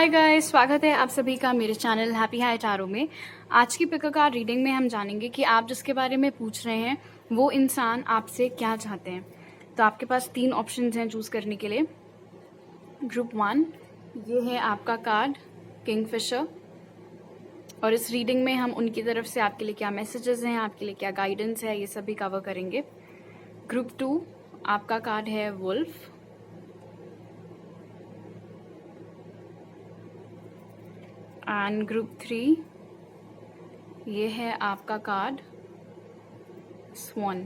Hi guys, स्वागत है आप सभी का मेरे चैनल हैप्पी हाई टारो में। आज की पिक कार्ड रीडिंग में हम जानेंगे कि आप जिसके बारे में पूछ रहे हैं वो इंसान आपसे क्या चाहते हैं। तो आपके पास 3 ऑप्शंस हैं चूज करने के लिए। ग्रुप 1, ये है आपका कार्ड किंगफिशर, और इस रीडिंग में हम उनकी तरफ से आपके लिए क्या मैसेजेस हैं, आपके लिए क्या गाइडेंस है, ये सभी कवर करेंगे। ग्रुप 2, आपका कार्ड है वुल्फ, एंड ग्रुप 3, ये है आपका कार्ड स्वान।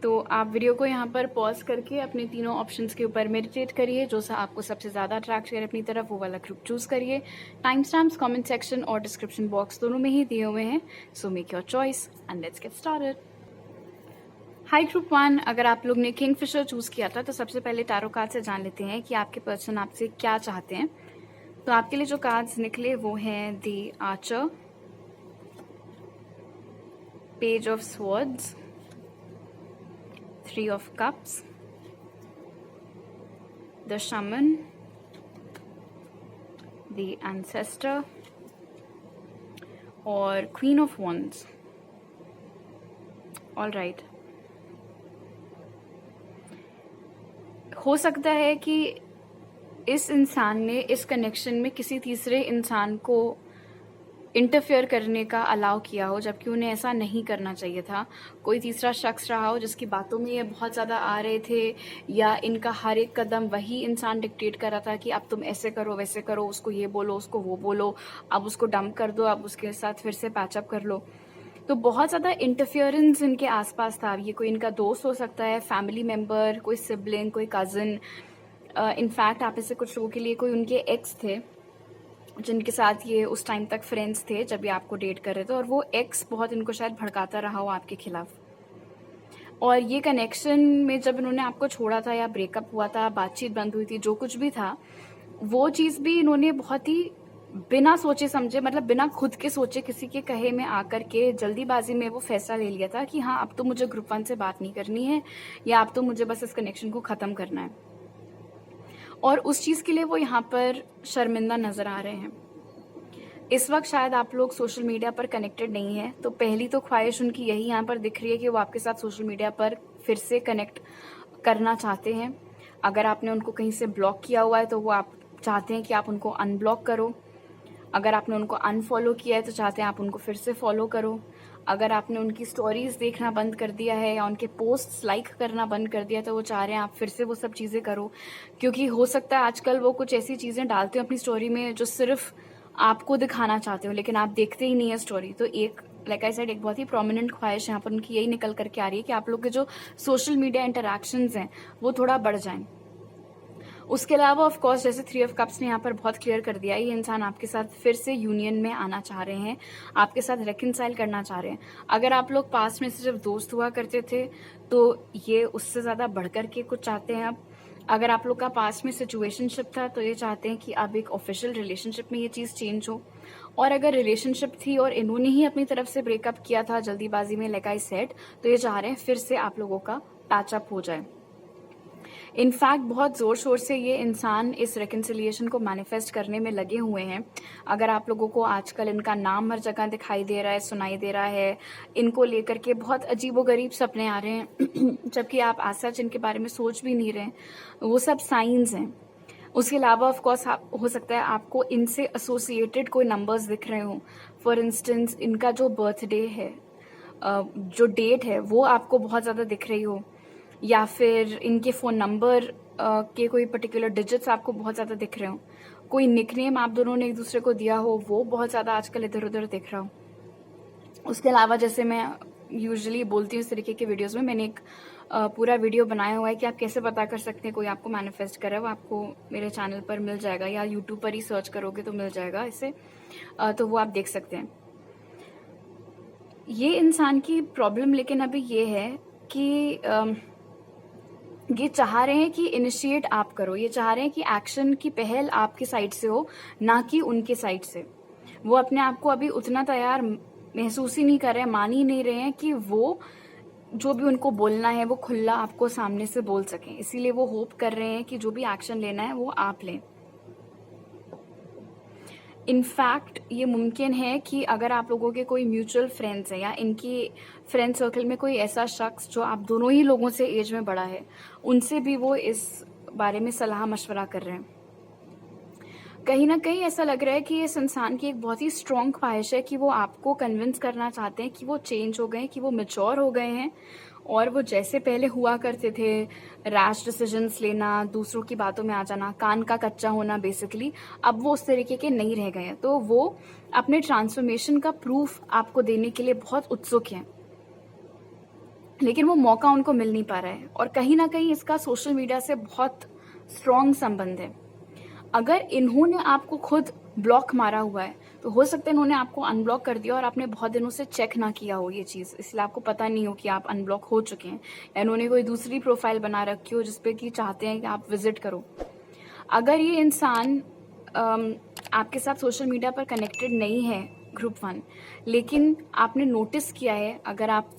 तो आप वीडियो को यहाँ पर पॉज करके अपने तीनों ऑप्शंस के ऊपर मेडिटेट करिए। जो सा आपको सबसे ज़्यादा अट्रैक्ट करे अपनी तरफ, वो वाला ग्रुप चूज करिए। टाइम स्टैम्प्स कमेंट सेक्शन और डिस्क्रिप्शन बॉक्स दोनों में ही दिए हुए हैं, so make your choice and let's get started. High group 1, अगर आप लोग ने किंगफिशर चूज किया था तो सबसे पहले टैरो कार्ड से जान लेते हैं कि आपके पर्सन आपसे क्या चाहते हैं। तो आपके लिए जो कार्ड्स निकले वो हैं the Archer, page of swords, 3 of cups, the shaman, the ancestor और queen of wands. All right. हो सकता है कि इस इंसान ने इस कनेक्शन में किसी तीसरे इंसान को इंटरफेयर करने का अलाउ किया हो, जबकि उन्हें ऐसा नहीं करना चाहिए था। कोई तीसरा शख्स रहा हो जिसकी बातों में ये बहुत ज़्यादा आ रहे थे, या इनका हर एक कदम वही इंसान डिक्टेट कर रहा था कि अब तुम ऐसे करो वैसे करो, उसको ये बोलो उसको वो बोलो, अब उसको डंप कर दो, अब उसके साथ फिर से पैचअप कर लो। तो बहुत ज़्यादा इंटरफियरेंस इनके आसपास था। ये कोई इनका दोस्त हो सकता है, फैमिली मेम्बर, कोई सिबलिंग, कोई कज़न। इनफैक्ट आप इससे कुछ लोगों के लिए कोई उनके एक्स थे जिनके साथ ये उस टाइम तक फ्रेंड्स थे जब ये आपको डेट कर रहे थे, और वो एक्स बहुत इनको शायद भड़काता रहा हो आपके खिलाफ। और ये कनेक्शन में जब इन्होंने आपको छोड़ा था या ब्रेकअप हुआ था, बातचीत बंद हुई थी, जो कुछ भी था, वो चीज़ भी इन्होंने बहुत ही बिना सोचे समझे, मतलब बिना खुद के सोचे, किसी के कहे में आकर के जल्दीबाजी में वो फैसला ले लिया था कि हाँ अब तो मुझे ग्रुप 1 से बात नहीं करनी है, या अब तो मुझे बस इस कनेक्शन को ख़त्म करना है। और उस चीज़ के लिए वो यहाँ पर शर्मिंदा नज़र आ रहे हैं। इस वक्त शायद आप लोग सोशल मीडिया पर कनेक्टेड नहीं है, तो पहली तो ख्वाहिश उनकी यही यहाँ पर दिख रही है कि वो आपके साथ सोशल मीडिया पर फिर से कनेक्ट करना चाहते हैं। अगर आपने उनको कहीं से ब्लॉक किया हुआ है तो वो आप चाहते हैं कि आप उनको अनब्लॉक करो। अगर आपने उनको अनफॉलो किया है तो चाहते हैं आप उनको फिर से फॉलो करो। अगर आपने उनकी स्टोरीज देखना बंद कर दिया है या उनके पोस्ट्स लाइक करना बंद कर दिया, तो वो चाह रहे हैं आप फिर से वो सब चीज़ें करो। क्योंकि हो सकता है आजकल वो कुछ ऐसी चीज़ें डालते हो अपनी स्टोरी में जो सिर्फ आपको दिखाना चाहते हो, लेकिन आप देखते ही नहीं है स्टोरी। तो एक लाइक आई सेड, एक बहुत ही प्रोमिनेंट ख्वाहिश यहाँ पर उनकी यही निकल करके आ रही है कि आप लोग के जो सोशल मीडिया इंटरेक्शंस हैं वो थोड़ा बढ़ जाएं। उसके अलावा ऑफ कोर्स, जैसे 3 of cups ने यहाँ पर बहुत क्लियर कर दिया, ये इंसान आपके साथ फिर से यूनियन में आना चाह रहे हैं, आपके साथ रेकनसाइल करना चाह रहे हैं। अगर आप लोग पास्ट में सिर्फ दोस्त हुआ करते थे तो ये उससे ज़्यादा बढ़कर के कुछ चाहते हैं अब। अगर आप लोग का पास्ट में सिचुएशनशिप था तो ये चाहते हैं कि अब एक ऑफिशियल रिलेशनशिप में ये चीज़ चेंज हो। और अगर रिलेशनशिप थी और इन्होंने ही अपनी तरफ से ब्रेकअप किया था जल्दीबाजी में, लाइक आई सेड, तो ये चाह रहे हैं फिर से आप लोगों का पैचअप हो जाए। इनफैक्ट बहुत ज़ोर शोर से ये इंसान इस रिकन्सिलिएशन को मैनिफेस्ट करने में लगे हुए हैं। अगर आप लोगों को आजकल इनका नाम हर जगह दिखाई दे रहा है, सुनाई दे रहा है, इनको लेकर के बहुत अजीबोगरीब सपने आ रहे हैं जबकि आप आज सच इनके बारे में सोच भी नहीं रहे, वो सब साइंस हैं। उसके अलावा ऑफ कोर्स हो सकता है आपको इनसे एसोसिएटेड कोई नंबर्स दिख रहे हों। फॉर इंस्टेंस, इनका जो बर्थडे है, जो डेट है, वो आपको बहुत ज़्यादा दिख रही हो, या फिर इनके फ़ोन नंबर के कोई पर्टिकुलर डिजिट्स आपको बहुत ज़्यादा दिख रहे हो। कोई निकनेम आप दोनों ने एक दूसरे को दिया हो, वो बहुत ज़्यादा आजकल इधर उधर दिख रहा हो। उसके अलावा, जैसे मैं यूजुअली बोलती हूँ इस तरीके के वीडियोस में, मैंने एक पूरा वीडियो बनाया हुआ है कि आप कैसे पता कर सकते हैं कोई आपको मैनिफेस्ट कर रहा है। वो आपको मेरे चैनल पर मिल जाएगा, या यूट्यूब पर ही सर्च करोगे तो मिल जाएगा इसे, तो वो आप देख सकते हैं। ये इंसान की प्रॉब्लम लेकिन अभी ये है कि ये चाह रहे हैं कि इनिशिएट आप करो, ये चाह रहे हैं कि एक्शन की पहल आपकी साइड से हो, ना कि उनके साइड से। वो अपने आप को अभी उतना तैयार महसूस ही नहीं कर रहे हैं, मान ही नहीं रहे हैं कि वो जो भी उनको बोलना है वो खुला आपको सामने से बोल सकें, इसीलिए वो होप कर रहे हैं कि जो भी एक्शन लेना है वो आप लें। इनफैक्ट ये मुमकिन है कि अगर आप लोगों के कोई म्यूचुअल फ्रेंड्स हैं या इनकी फ्रेंड सर्कल में कोई ऐसा शख्स जो आप दोनों ही लोगों से एज में बड़ा है, उनसे भी वो इस बारे में सलाह मशवरा कर रहे हैं। कहीं ना कहीं ऐसा लग रहा है कि इस इंसान की एक बहुत ही स्ट्रॉन्ग ख्वाहिश है कि वो आपको कन्विंस करना चाहते हैं कि वो चेंज हो गए हैं, कि वो मैच्योर हो गए हैं, और वो जैसे पहले हुआ करते थे, रैश डिसीजंस लेना, दूसरों की बातों में आ जाना, कान का कच्चा होना बेसिकली, अब वो उस तरीके के नहीं रह गए हैं। तो वो अपने ट्रांसफॉर्मेशन का प्रूफ आपको देने के लिए बहुत उत्सुक हैं, लेकिन वो मौका उनको मिल नहीं पा रहा है। और कहीं ना कहीं इसका सोशल मीडिया से बहुत स्ट्रॉन्ग संबंध है। अगर इन्होंने आपको खुद ब्लॉक मारा हुआ है तो हो सकता है इन्होंने आपको अनब्लॉक कर दिया और आपने बहुत दिनों से चेक ना किया हो ये चीज़, इसलिए आपको पता नहीं हो कि आप अनब्लॉक हो चुके हैं, या इन्होंने कोई दूसरी प्रोफाइल बना रखी हो जिसपे कि चाहते हैं कि आप विजिट करो। अगर ये इंसान आपके साथ सोशल मीडिया पर कनेक्टेड नहीं है ग्रुप 1, लेकिन आपने नोटिस किया है, अगर आप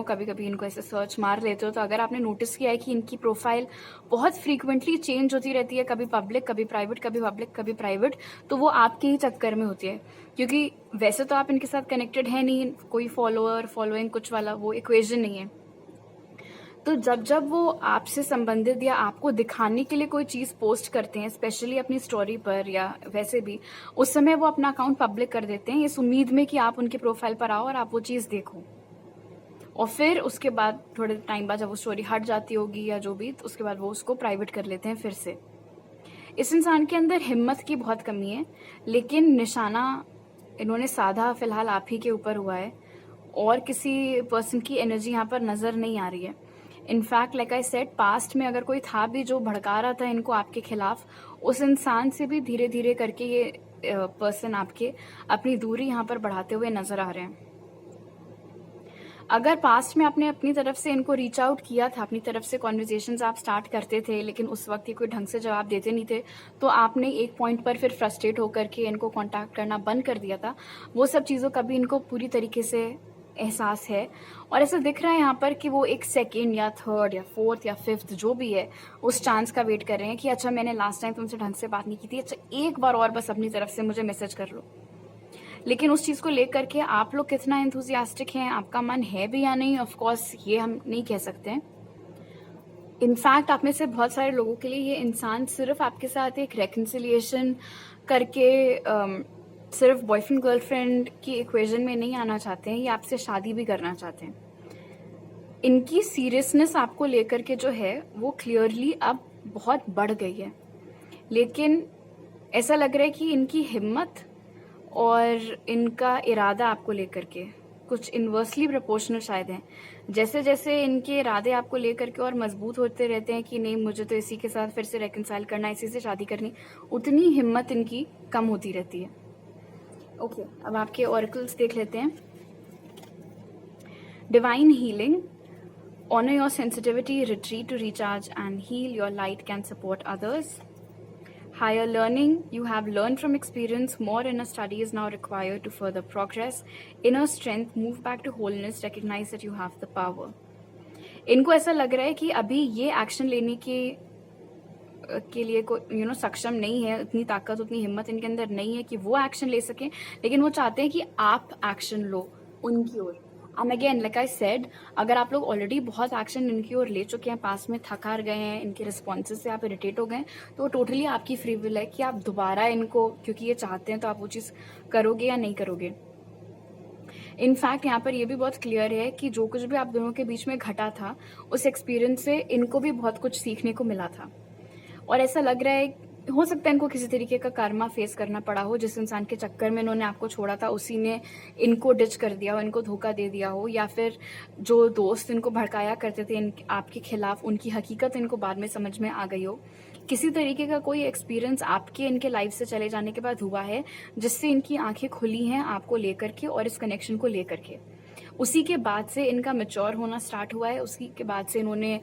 कभी कभी इनको ऐसे सर्च मार लेते हो, तो अगर आपने नोटिस किया है कि इनकी प्रोफाइल बहुत फ्रीक्वेंटली चेंज होती रहती है, कभी पब्लिक कभी प्राइवेट, कभी पब्लिक कभी प्राइवेट, तो वो आपके ही चक्कर में होती है, क्योंकि वैसे तो आप इनके साथ कनेक्टेड है नहीं, कोई फॉलोअर फॉलोइंग कुछ वाला वो इक्वेशन नहीं है। तो जब जब वो आपसे संबंधित या आपको दिखाने के लिए कोई चीज़ पोस्ट करते हैं, स्पेशली अपनी स्टोरी पर या वैसे भी, उस समय वो अपना अकाउंट पब्लिक कर देते हैं इस उम्मीद में कि आप उनके प्रोफाइल पर आओ और आप वो चीज़ देखो। और फिर उसके बाद थोड़े टाइम बाद जब वो स्टोरी हट जाती होगी या जो भी, तो उसके बाद वो उसको प्राइवेट कर लेते हैं फिर से। इस इंसान के अंदर हिम्मत की बहुत कमी है, लेकिन निशाना इन्होंने साधा फिलहाल आप ही के ऊपर हुआ है, और किसी पर्सन की एनर्जी यहाँ पर नज़र नहीं आ रही है। In fact like I said, past में अगर कोई था भी जो भड़का रहा था इनको आपके खिलाफ, उस इंसान से भी धीरे धीरे करके ये पर्सन आपके अपनी दूरी यहाँ पर बढ़ाते हुए नजर आ रहे हैं। अगर पास्ट में आपने अपनी तरफ से इनको रीच आउट किया था, अपनी तरफ से कॉन्वर्जेशंस आप स्टार्ट करते थे, लेकिन उस वक्त ये कोई ढंग से जवाब देते नहीं थे, तो आपने एक पॉइंट पर फिर फ्रस्ट्रेट होकर के इनको कांटेक्ट करना बंद कर दिया था, वो सब चीज़ों का भी इनको पूरी तरीके से एहसास है। और ऐसा दिख रहा है यहाँ पर कि वो एक सेकेंड या थर्ड या फोर्थ या फिफ्थ जो भी है, उस चांस का वेट कर रहे हैं कि अच्छा मैंने लास्ट टाइम तुमसे ढंग से बात नहीं की थी, अच्छा एक बार और बस अपनी तरफ से मुझे मैसेज कर लो। लेकिन उस चीज़ को लेकर के आप लोग कितना एंथुजियास्टिक हैं, आपका मन है भी या नहीं, ऑफ कोर्स ये हम नहीं कह सकते। इनफैक्ट आप में से बहुत सारे लोगों के लिए ये इंसान सिर्फ आपके साथ एक रेकन्सिलिएशन करके सिर्फ बॉयफ्रेंड गर्लफ्रेंड की इक्वेशन में नहीं आना चाहते हैं, ये आपसे शादी भी करना चाहते हैं। इनकी सीरियसनेस आपको लेकर के जो है वो क्लियरली अब बहुत बढ़ गई है, लेकिन ऐसा लग रहा है कि इनकी हिम्मत और इनका इरादा आपको लेकर के कुछ इन्वर्सली प्रोपोर्शनल शायद हैं। जैसे जैसे इनके इरादे आपको लेकर के और मजबूत होते रहते हैं कि नहीं मुझे तो इसी के साथ फिर से रेकनसाइल करना, इसी से शादी करनी, उतनी हिम्मत इनकी कम होती रहती है। ओके, अब आपके ऑरेकल्स देख लेते हैं। Divine healing, honor your sensitivity, retreat to recharge and heal, your light can support others. Higher learning, you have learned from experience, more inner study is now required to further progress. Inner strength, move back to wholeness, recognize that you have the power. इनको ऐसा लग रहा है कि अभी ये action लेने के लिए कोई सक्षम नहीं है, उतनी ताकत उतनी हिम्मत इनके अंदर नहीं है कि वो एक्शन ले सकें, लेकिन वो चाहते हैं कि आप एक्शन लो उनकी ओर। And again like I said, अगर आप लोग ऑलरेडी बहुत एक्शन इनकी ओर ले चुके हैं, पास में थक हार गए हैं, इनके रिस्पॉन्सेज से आप इरिटेट हो गए, तो टोटली आपकी फ्री विल है कि आप दोबारा इनको, क्योंकि ये चाहते हैं, तो आप वो चीज़ करोगे या नहीं करोगे। इनफैक्ट यहाँ पर ये भी बहुत क्लियर है कि जो कुछ भी आप दोनों के बीच में घटा था, उस एक्सपीरियंस से इनको भी बहुत कुछ सीखने को मिला था। और ऐसा लग रहा है, हो सकता है इनको किसी तरीके का कर्मा फेस करना पड़ा हो, जिस इंसान के चक्कर में इन्होंने आपको छोड़ा था उसी ने इनको डिच कर दिया हो, इनको धोखा दे दिया हो, या फिर जो दोस्त इनको भड़काया करते थे आपके खिलाफ, उनकी हकीकत इनको बाद में समझ में आ गई हो। किसी तरीके का कोई एक्सपीरियंस आपके इनके लाइफ से चले जाने के बाद हुआ है, जिससे इनकी आंखें खुली हैं आपको लेकर के और इस कनेक्शन को लेकर के। उसी के बाद से इनका मैच्योर होना स्टार्ट हुआ है, उसी के बाद से इन्होंने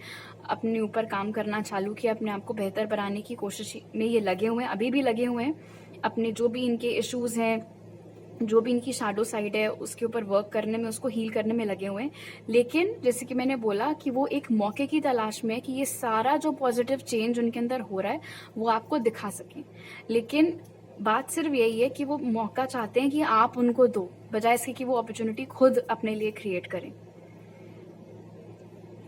अपने ऊपर काम करना चालू किया, अपने आप को बेहतर बनाने की कोशिश में ये लगे हुए हैं, अभी भी लगे हुए हैं। अपने जो भी इनके इश्यूज हैं जो भी इनकी शैडो साइड है उसके ऊपर वर्क करने में, उसको हील करने में लगे हुए हैं। लेकिन जैसे कि मैंने बोला कि वो एक मौके की तलाश में है कि ये सारा जो पॉजिटिव चेंज उनके अंदर हो रहा है वो आपको दिखा सकें। लेकिन बात सिर्फ यही है कि वो मौका चाहते हैं कि आप उनको दो, बजाय इसके कि वो अपॉर्चुनिटी खुद अपने लिए क्रिएट करें।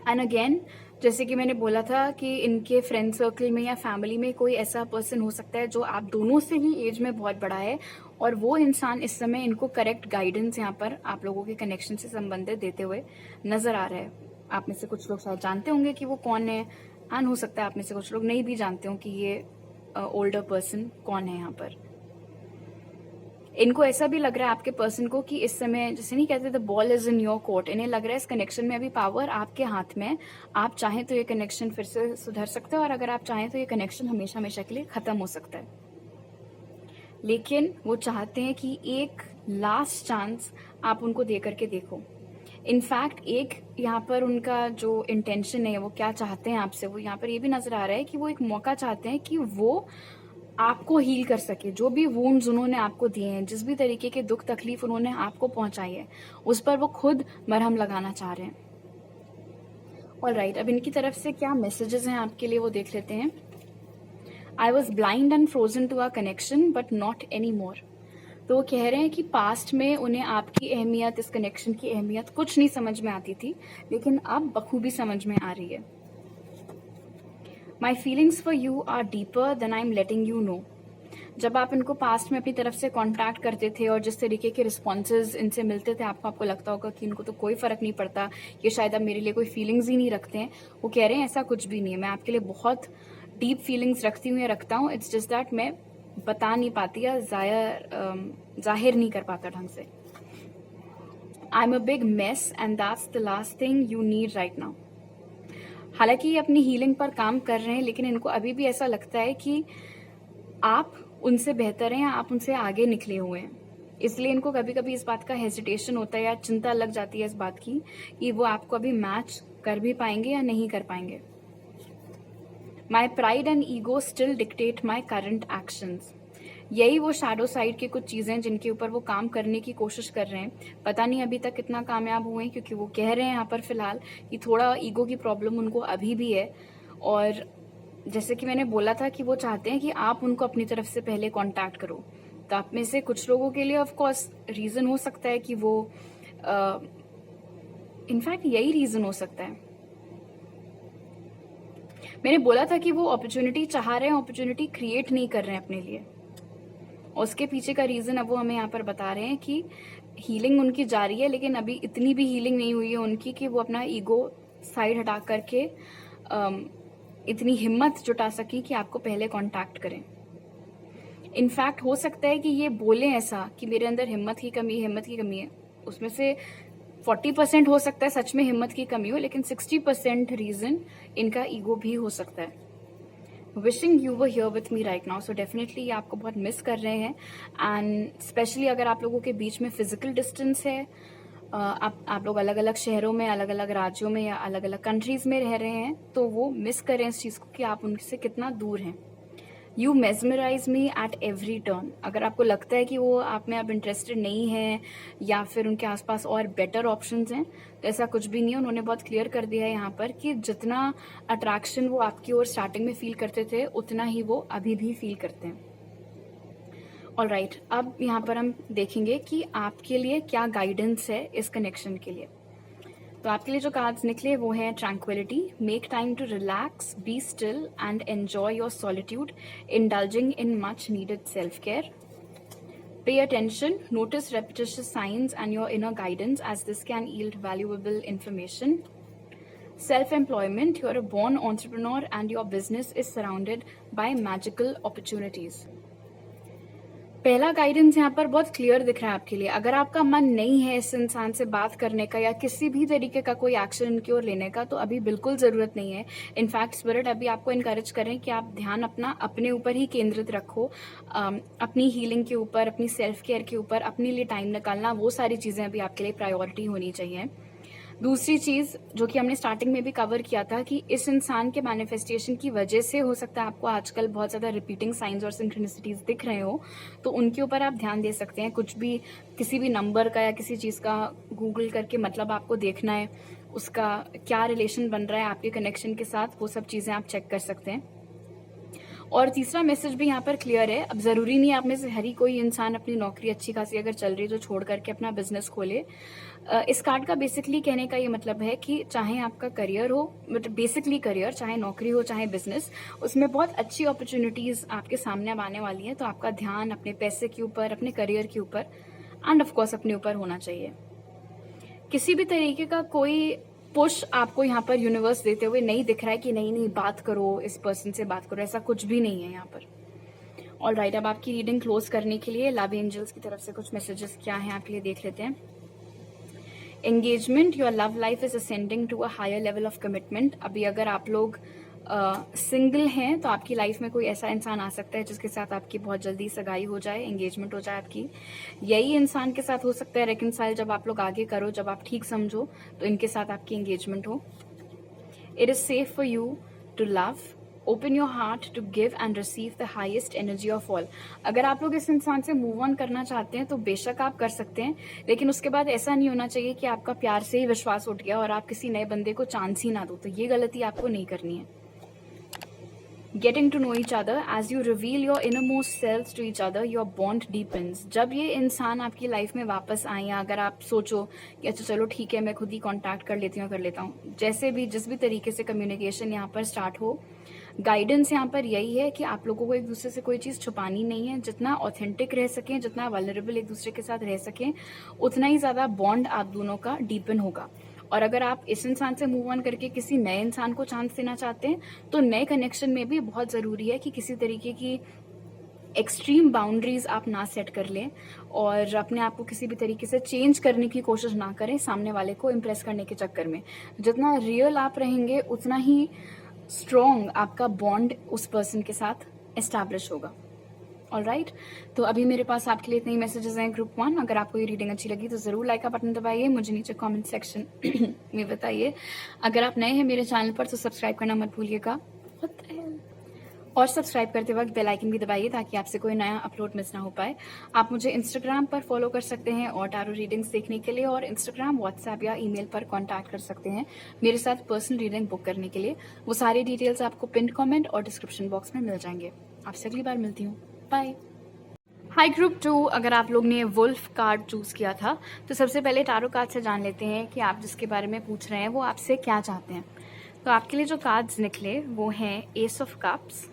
एंड अगेन, जैसे कि मैंने बोला था कि इनके फ्रेंड सर्कल में या फैमिली में कोई ऐसा पर्सन हो सकता है जो आप दोनों से ही एज में बहुत बड़ा है, और वो इंसान इस समय इनको करेक्ट गाइडेंस यहाँ पर आप लोगों के कनेक्शन से संबंधित देते हुए नजर आ रहा है। आप में से कुछ लोग शायद जानते होंगे कि वो कौन है, एंड हो सकता है आप में से कुछ लोग नहीं भी जानते हो कि ये ओल्डर पर्सन कौन है यहाँ पर। इनको ऐसा भी लग रहा है आपके पर्सन को कि इस समय, जैसे नहीं कहते the ball is in your court, इन्हें लग रहा है इस कनेक्शन में अभी पावर आपके हाथ में है। आप चाहें तो ये कनेक्शन फिर से सुधर सकता है, और अगर आप चाहें तो ये कनेक्शन हमेशा हमेशा के लिए खत्म हो सकता है। लेकिन वो चाहते हैं कि एक लास्ट चांस आप उनको दे करके देखो। इनफैक्ट एक यहाँ पर उनका जो इंटेंशन है, वो क्या चाहते हैं आपसे, वो यहाँ पर ये भी नजर आ रहा है कि वो एक मौका चाहते हैं कि वो आपको हील कर सके। जो भी वुंड्स उन्होंने आपको दिए हैं, जिस भी तरीके के दुख तकलीफ उन्होंने आपको पहुंचाई है, उस पर वो खुद मरहम लगाना चाह रहे हैं। ऑलराइट, अब इनकी तरफ से क्या मैसेजेस हैं आपके लिए वो देख लेते हैं। I was blind and frozen to our connection but not any more. तो वो कह रहे हैं कि पास्ट में उन्हें आपकी अहमियत, इस कनेक्शन की अहमियत कुछ नहीं समझ में आती थी, लेकिन अब बखूबी समझ में आ रही है। My feelings for you are deeper than I am letting you know. जब आप इनको पास्ट में अपनी तरफ से कांटेक्ट करते थे और जिस तरीके के रिस्पॉन्सेज इनसे मिलते थे, आपको लगता होगा कि इनको तो कोई फर्क नहीं पड़ता, ये शायद अब मेरे लिए कोई फीलिंग्स ही नहीं रखते हैं। वो कह रहे हैं ऐसा कुछ भी नहीं है, मैं आपके लिए बहुत डीप फीलिंग्स रखती हूँ या रखता हूँ, इट्स जस्ट दैट मैं बता नहीं पाती या जाहिर नहीं कर पाता ढंग से। I am a big mess and that's the last thing you need right now. हालांकि ये अपनी हीलिंग पर काम कर रहे हैं, लेकिन इनको अभी भी ऐसा लगता है कि आप उनसे बेहतर हैं, आप उनसे आगे निकले हुए हैं। इसलिए इनको कभी कभी इस बात का हेजिटेशन होता है या चिंता लग जाती है इस बात की कि वो आपको अभी मैच कर भी पाएंगे या नहीं कर पाएंगे। My pride and ego still dictate my current actions. यही वो शैडो साइड की कुछ चीजें जिनके ऊपर वो काम करने की कोशिश कर रहे हैं। पता नहीं अभी तक कितना कामयाब हुए हैं, क्योंकि वो कह रहे हैं यहाँ पर फिलहाल कि थोड़ा ईगो की प्रॉब्लम उनको अभी भी है। और जैसे कि मैंने बोला था कि वो चाहते हैं कि आप उनको अपनी तरफ से पहले कांटेक्ट करो। तो आप में से कुछ लोगों के लिए ऑफ कोर्स रीजन हो सकता है कि वो इनफैक्ट यही रीजन हो सकता है। मैंने बोला था कि वो अपॉर्चुनिटी चाह रहे हैं, अपॉर्चुनिटी क्रिएट नहीं कर रहे हैं अपने लिए। और उसके पीछे का रीजन अब वो हमें यहाँ पर बता रहे हैं कि हीलिंग उनकी जारी है, लेकिन अभी इतनी भी हीलिंग नहीं हुई है उनकी कि वो अपना ईगो साइड हटा करके इतनी हिम्मत जुटा सकी कि आपको पहले कांटेक्ट करें। इनफैक्ट हो सकता है कि ये बोले ऐसा कि मेरे अंदर हिम्मत की कमी है। उसमें से 40% हो सकता है सच में हिम्मत की कमी हो, लेकिन 60% रीजन इनका ईगो भी हो सकता है। Wishing you were here with me right now. So definitely ये आपको बहुत मिस कर रहे हैं, एंड स्पेशली अगर आप लोगों के बीच में फिजिकल डिस्टेंस है, आप लोग अलग अलग शहरों में, अलग अलग राज्यों में या अलग अलग कंट्रीज में रह रहे हैं, तो वो मिस करें इस चीज को कि आप उनसे कितना दूर हैं। You mesmerise me at every turn. अगर आपको लगता है कि वो आप में अब इंटरेस्टेड नहीं है या फिर उनके आसपास और बेटर ऑप्शंस हैं, तो ऐसा कुछ भी नहीं है। उन्होंने बहुत क्लियर कर दिया है यहाँ पर कि जितना अट्रैक्शन वो आपकी ओर स्टार्टिंग में फील करते थे, उतना ही वो अभी भी फील करते हैं। ऑलराइट, अब यहाँ पर हम देखेंगे कि आपके लिए क्या गाइडेंस है इस कनेक्शन के लिए। तो आपके लिए जो कार्ड्स निकले वो है tranquility, make time to relax, be still and enjoy your solitude, indulging in much needed self care, pay attention, notice repetitious signs and your inner guidance as this can yield valuable information. Self-employment, you're a born entrepreneur and your business is surrounded by magical opportunities. पहला guidance यहाँ पर बहुत clear दिख रहा है आपके लिए। अगर आपका मन नहीं है इस इंसान से बात करने का या किसी भी तरीके का कोई एक्शन इनकी ओर लेने का, तो अभी बिल्कुल जरूरत नहीं है। इनफैक्ट स्पिरिट अभी आपको इनकरेज करें कि आप ध्यान अपना अपने ऊपर ही केंद्रित रखो, अपनी हीलिंग के ऊपर, अपनी सेल्फ केयर के ऊपर, अपने लिए टाइम निकालना, वो सारी चीजें अभी आपके लिए प्रायोरिटी होनी चाहिए। दूसरी चीज़ जो कि हमने स्टार्टिंग में भी कवर किया था कि इस इंसान के मैनिफेस्टेशन की वजह से हो सकता है आपको आजकल बहुत ज़्यादा रिपीटिंग साइंस और सिंक्रोनिसिटीज दिख रहे हो, तो उनके ऊपर आप ध्यान दे सकते हैं। कुछ भी किसी भी नंबर का या किसी चीज़ का गूगल करके मतलब आपको देखना है उसका क्या रिलेशन बन रहा है आपके कनेक्शन के साथ, वो सब चीज़ें आप चेक कर सकते हैं। और तीसरा मैसेज भी यहाँ पर क्लियर है, अब ज़रूरी नहीं है आप में से हर ही कोई इंसान अपनी नौकरी अच्छी खासी अगर चल रही है तो छोड़ करके अपना बिजनेस खोले। इस कार्ड का बेसिकली कहने का ये मतलब है कि चाहे आपका करियर हो, मतलब बेसिकली करियर, चाहे नौकरी हो चाहे बिजनेस, उसमें बहुत अच्छी अपॉर्चुनिटीज़ आपके सामने अब आने वाली हैं। तो आपका ध्यान अपने पैसे के ऊपर, अपने करियर के ऊपर एंड ऑफकोर्स अपने ऊपर होना चाहिए। किसी भी तरीके का कोई पुश आपको यहाँ पर यूनिवर्स देते हुए नहीं दिख रहा है कि नहीं नहीं बात करो, इस पर्सन से बात करो, ऐसा कुछ भी नहीं है यहाँ पर। ऑलराइट, अब आपकी रीडिंग क्लोज करने के लिए लव एंजल्स की तरफ से कुछ मैसेजेस क्या हैं आपके लिए देख लेते हैं। Engagement, your love life is ascending to a higher level of commitment. अभी अगर आप लोग सिंगल हैं तो आपकी लाइफ में कोई ऐसा इंसान आ सकता है जिसके साथ आपकी बहुत जल्दी सगाई हो जाए, एंगेजमेंट हो जाए आपकी। यही इंसान के साथ हो सकता है रेकनसाइल, जब आप लोग आगे करो, जब आप ठीक समझो तो इनके साथ आपकी एंगेजमेंट हो। It is safe for you to love, open your heart to give and receive the highest energy of all. अगर आप लोग इस इंसान से मूव ऑन करना चाहते हैं तो बेशक आप कर सकते हैं, लेकिन उसके बाद ऐसा नहीं होना चाहिए कि आपका प्यार से ही विश्वास उठ गया और आप किसी नए बंदे को चांस ही ना दो। तो ये गलती आपको नहीं करनी है। Getting to know each other, as you reveal your innermost selves to each other, your bond deepens. जब ये इंसान आपकी लाइफ में वापस आए, या अगर आप सोचो कि अच्छा चलो ठीक है मैं खुद ही कांटेक्ट कर लेती हूँ, कर लेता हूँ, जैसे भी जिस भी तरीके से कम्युनिकेशन यहाँ पर स्टार्ट हो, गाइडेंस यहाँ पर यही है कि आप लोगों को एक दूसरे से कोई चीज़ छुपानी नहीं है। जितना ऑथेंटिक रह सकें, जितना वल्नरेबल एक दूसरे के साथ रह सकें, उतना ही ज़्यादा बॉन्ड आप दोनों का डीपन होगा। और अगर आप इस इंसान से मूव ऑन करके किसी नए इंसान को चांस देना चाहते हैं तो नए कनेक्शन में भी बहुत ज़रूरी है कि किसी तरीके की एक्सट्रीम बाउंड्रीज आप ना सेट कर लें और अपने आप को किसी भी तरीके से चेंज करने की कोशिश ना करें सामने वाले को इम्प्रेस करने के चक्कर में। जितना रियल आप रहेंगे उतना ही स्ट्रॉन्ग आपका बॉन्ड उस पर्सन के साथ एस्टैब्लिश होगा। ऑलराइट, तो अभी मेरे पास आपके लिए इतने ही मैसेजेस हैं ग्रुप 1। अगर आपको ये रीडिंग अच्छी लगी तो ज़रूर लाइक का बटन दबाइए, मुझे नीचे कमेंट सेक्शन में बताइए। अगर आप नए हैं मेरे चैनल पर तो सब्सक्राइब करना मत भूलिएगा, और सब्सक्राइब करते वक्त बेल आइकन भी दबाइए ताकि आपसे कोई नया अपलोड मिस ना हो पाए। आप मुझे इंस्टाग्राम पर फॉलो कर सकते हैं और टैरो रीडिंग्स देखने के लिए, और इंस्टाग्राम, व्हाट्सएप या ईमेल पर कांटेक्ट कर सकते हैं मेरे साथ पर्सनल रीडिंग बुक करने के लिए। वो सारी डिटेल्स आपको पिन कमेंट और डिस्क्रिप्शन बॉक्स में मिल जाएंगे। आपसे अगली बार मिलती हूँ, बाय। हाई ग्रुप 2, अगर आप लोग ने वुल्फ कार्ड चूज किया था तो सबसे पहले टारो कार्ड से जान लेते हैं कि आप जिसके बारे में पूछ रहे हैं वो आपसे क्या चाहते हैं। तो आपके लिए जो कार्ड्स निकले वो हैं S of cups,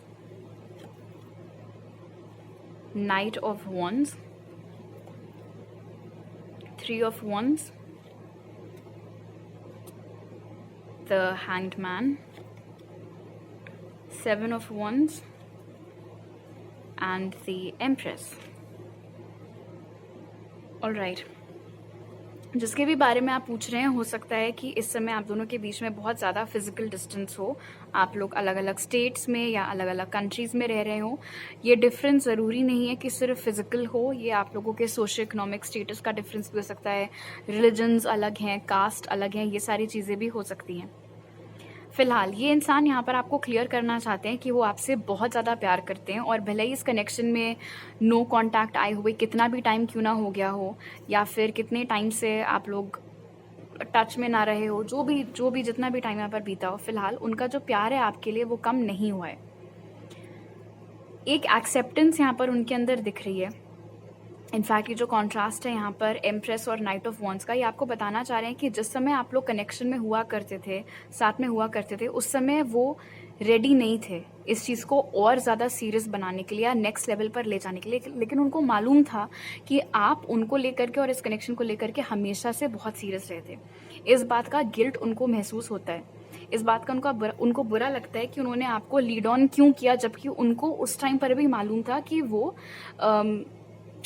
night of wands, 3 of wands, the hanged man, 7 of wands and the Empress. Alright, जिसके भी बारे में आप पूछ रहे हैं हो सकता है कि इस समय आप दोनों के बीच में बहुत ज़्यादा फिजिकल डिस्टेंस हो, आप लोग अलग अलग स्टेट्स में या अलग अलग कंट्रीज़ में रह रहे हो। ये डिफरेंस ज़रूरी नहीं है कि सिर्फ फिजिकल हो, ये आप लोगों के सोशो इकोनॉमिक स्टेटस का डिफरेंस भी हो सकता है, रिलीजन्स अलग हैं, कास्ट अलग हैं, ये सारी चीज़ें भी हो सकती हैं। फिलहाल ये इंसान यहाँ पर आपको क्लियर करना चाहते हैं कि वो आपसे बहुत ज़्यादा प्यार करते हैं, और भले ही इस कनेक्शन में नो कांटेक्ट आए हुए कितना भी टाइम क्यों ना हो गया हो, या फिर कितने टाइम से आप लोग टच में ना रहे हो, जो भी जितना भी टाइम यहाँ पर बीता हो, फिलहाल उनका जो प्यार है आपके लिए वो कम नहीं हुआ है। एक एक्सेप्टेंस यहाँ पर उनके अंदर दिख रही है। इनफैक्ट ये जो कॉन्ट्रास्ट है यहाँ पर एम्प्रेस और नाइट ऑफ वॉन्ड्स का, ये आपको बताना चाह रहे हैं कि जिस समय आप लोग कनेक्शन में हुआ करते थे, साथ में हुआ करते थे, उस समय वो रेडी नहीं थे इस चीज़ को और ज़्यादा सीरियस बनाने के लिए या नेक्स्ट लेवल पर ले जाने के लिए, लेकिन उनको मालूम था कि आप उनको लेकर के और इस कनेक्शन को लेकर के हमेशा से बहुत सीरियस रहे थे। इस बात का गिल्ट उनको महसूस होता है, इस बात का उनको बुरा लगता है कि उन्होंने आपको लीड ऑन क्यों किया, जबकि उनको उस टाइम पर भी मालूम था कि वो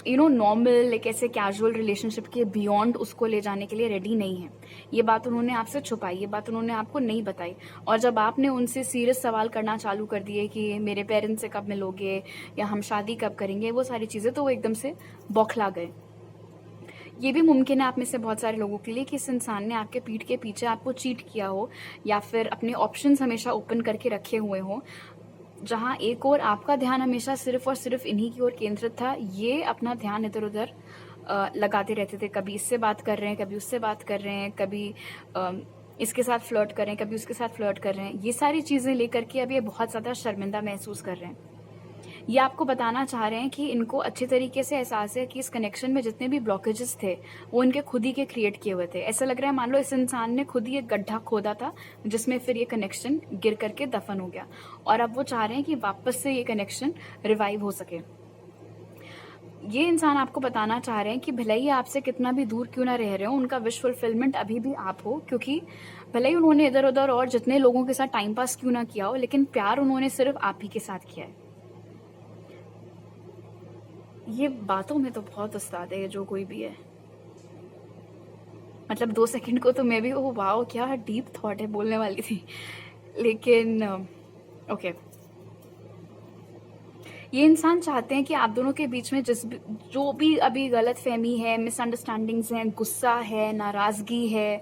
नॉर्मल एक ऐसे कैजुअल रिलेशनशिप के बियॉन्ड उसको ले जाने के लिए रेडी नहीं है। ये बात उन्होंने आपसे छुपाई, ये बात उन्होंने आपको नहीं बताई, और जब आपने उनसे सीरियस सवाल करना चालू कर दिए कि मेरे पेरेंट्स से कब मिलोगे या हम शादी कब करेंगे, वो सारी चीज़ें, तो वो एकदम से बौखला गए। ये भी मुमकिन है आप में से बहुत सारे लोगों के लिए कि इस इंसान ने आपके पीठ के पीछे आपको चीट किया हो या फिर अपने ऑप्शंस हमेशा ओपन करके रखे हुए हों, जहाँ एक और आपका ध्यान हमेशा सिर्फ और सिर्फ इन्हीं की ओर केंद्रित था, ये अपना ध्यान इधर उधर लगाते रहते थे। कभी इससे बात कर रहे हैं, कभी उससे बात कर रहे हैं, कभी इसके साथ फ्लर्ट कर रहे हैं, कभी उसके साथ फ्लर्ट कर रहे हैं। ये सारी चीज़ें लेकर के अब ये बहुत ज़्यादा शर्मिंदा महसूस कर रहे हैं। ये आपको बताना चाह रहे हैं कि इनको अच्छे तरीके से एहसास है कि इस कनेक्शन में जितने भी ब्लॉकेजेस थे वो इनके खुद ही के क्रिएट किए हुए थे। ऐसा लग रहा है मान लो इस इंसान ने खुद ही एक गड्ढा खोदा था जिसमें फिर ये कनेक्शन गिर करके दफन हो गया, और अब वो चाह रहे हैं कि वापस से ये कनेक्शन रिवाइव हो सके। ये इंसान आपको बताना चाह रहे हैं कि भले ही आपसे कितना भी दूर क्यों ना रह रहे हो, उनका विश फुलफिलमेंट अभी भी आप हो, क्योंकि भले ही उन्होंने इधर उधर और जितने लोगों के साथ टाइम पास क्यों ना किया हो, लेकिन प्यार उन्होंने सिर्फ आप ही के साथ किया है। ये बातों में तो बहुत उस्ताद है ये जो कोई भी है। मतलब 2 सेकंड को तो मैं भी ओ वाओ क्या डीप थॉट है बोलने वाली थी, लेकिन ओके। ये इंसान चाहते हैं कि आप दोनों के बीच में जो भी अभी गलत फहमी है, मिसअंडरस्टैंडिंग्स हैं, गुस्सा है, नाराज़गी है,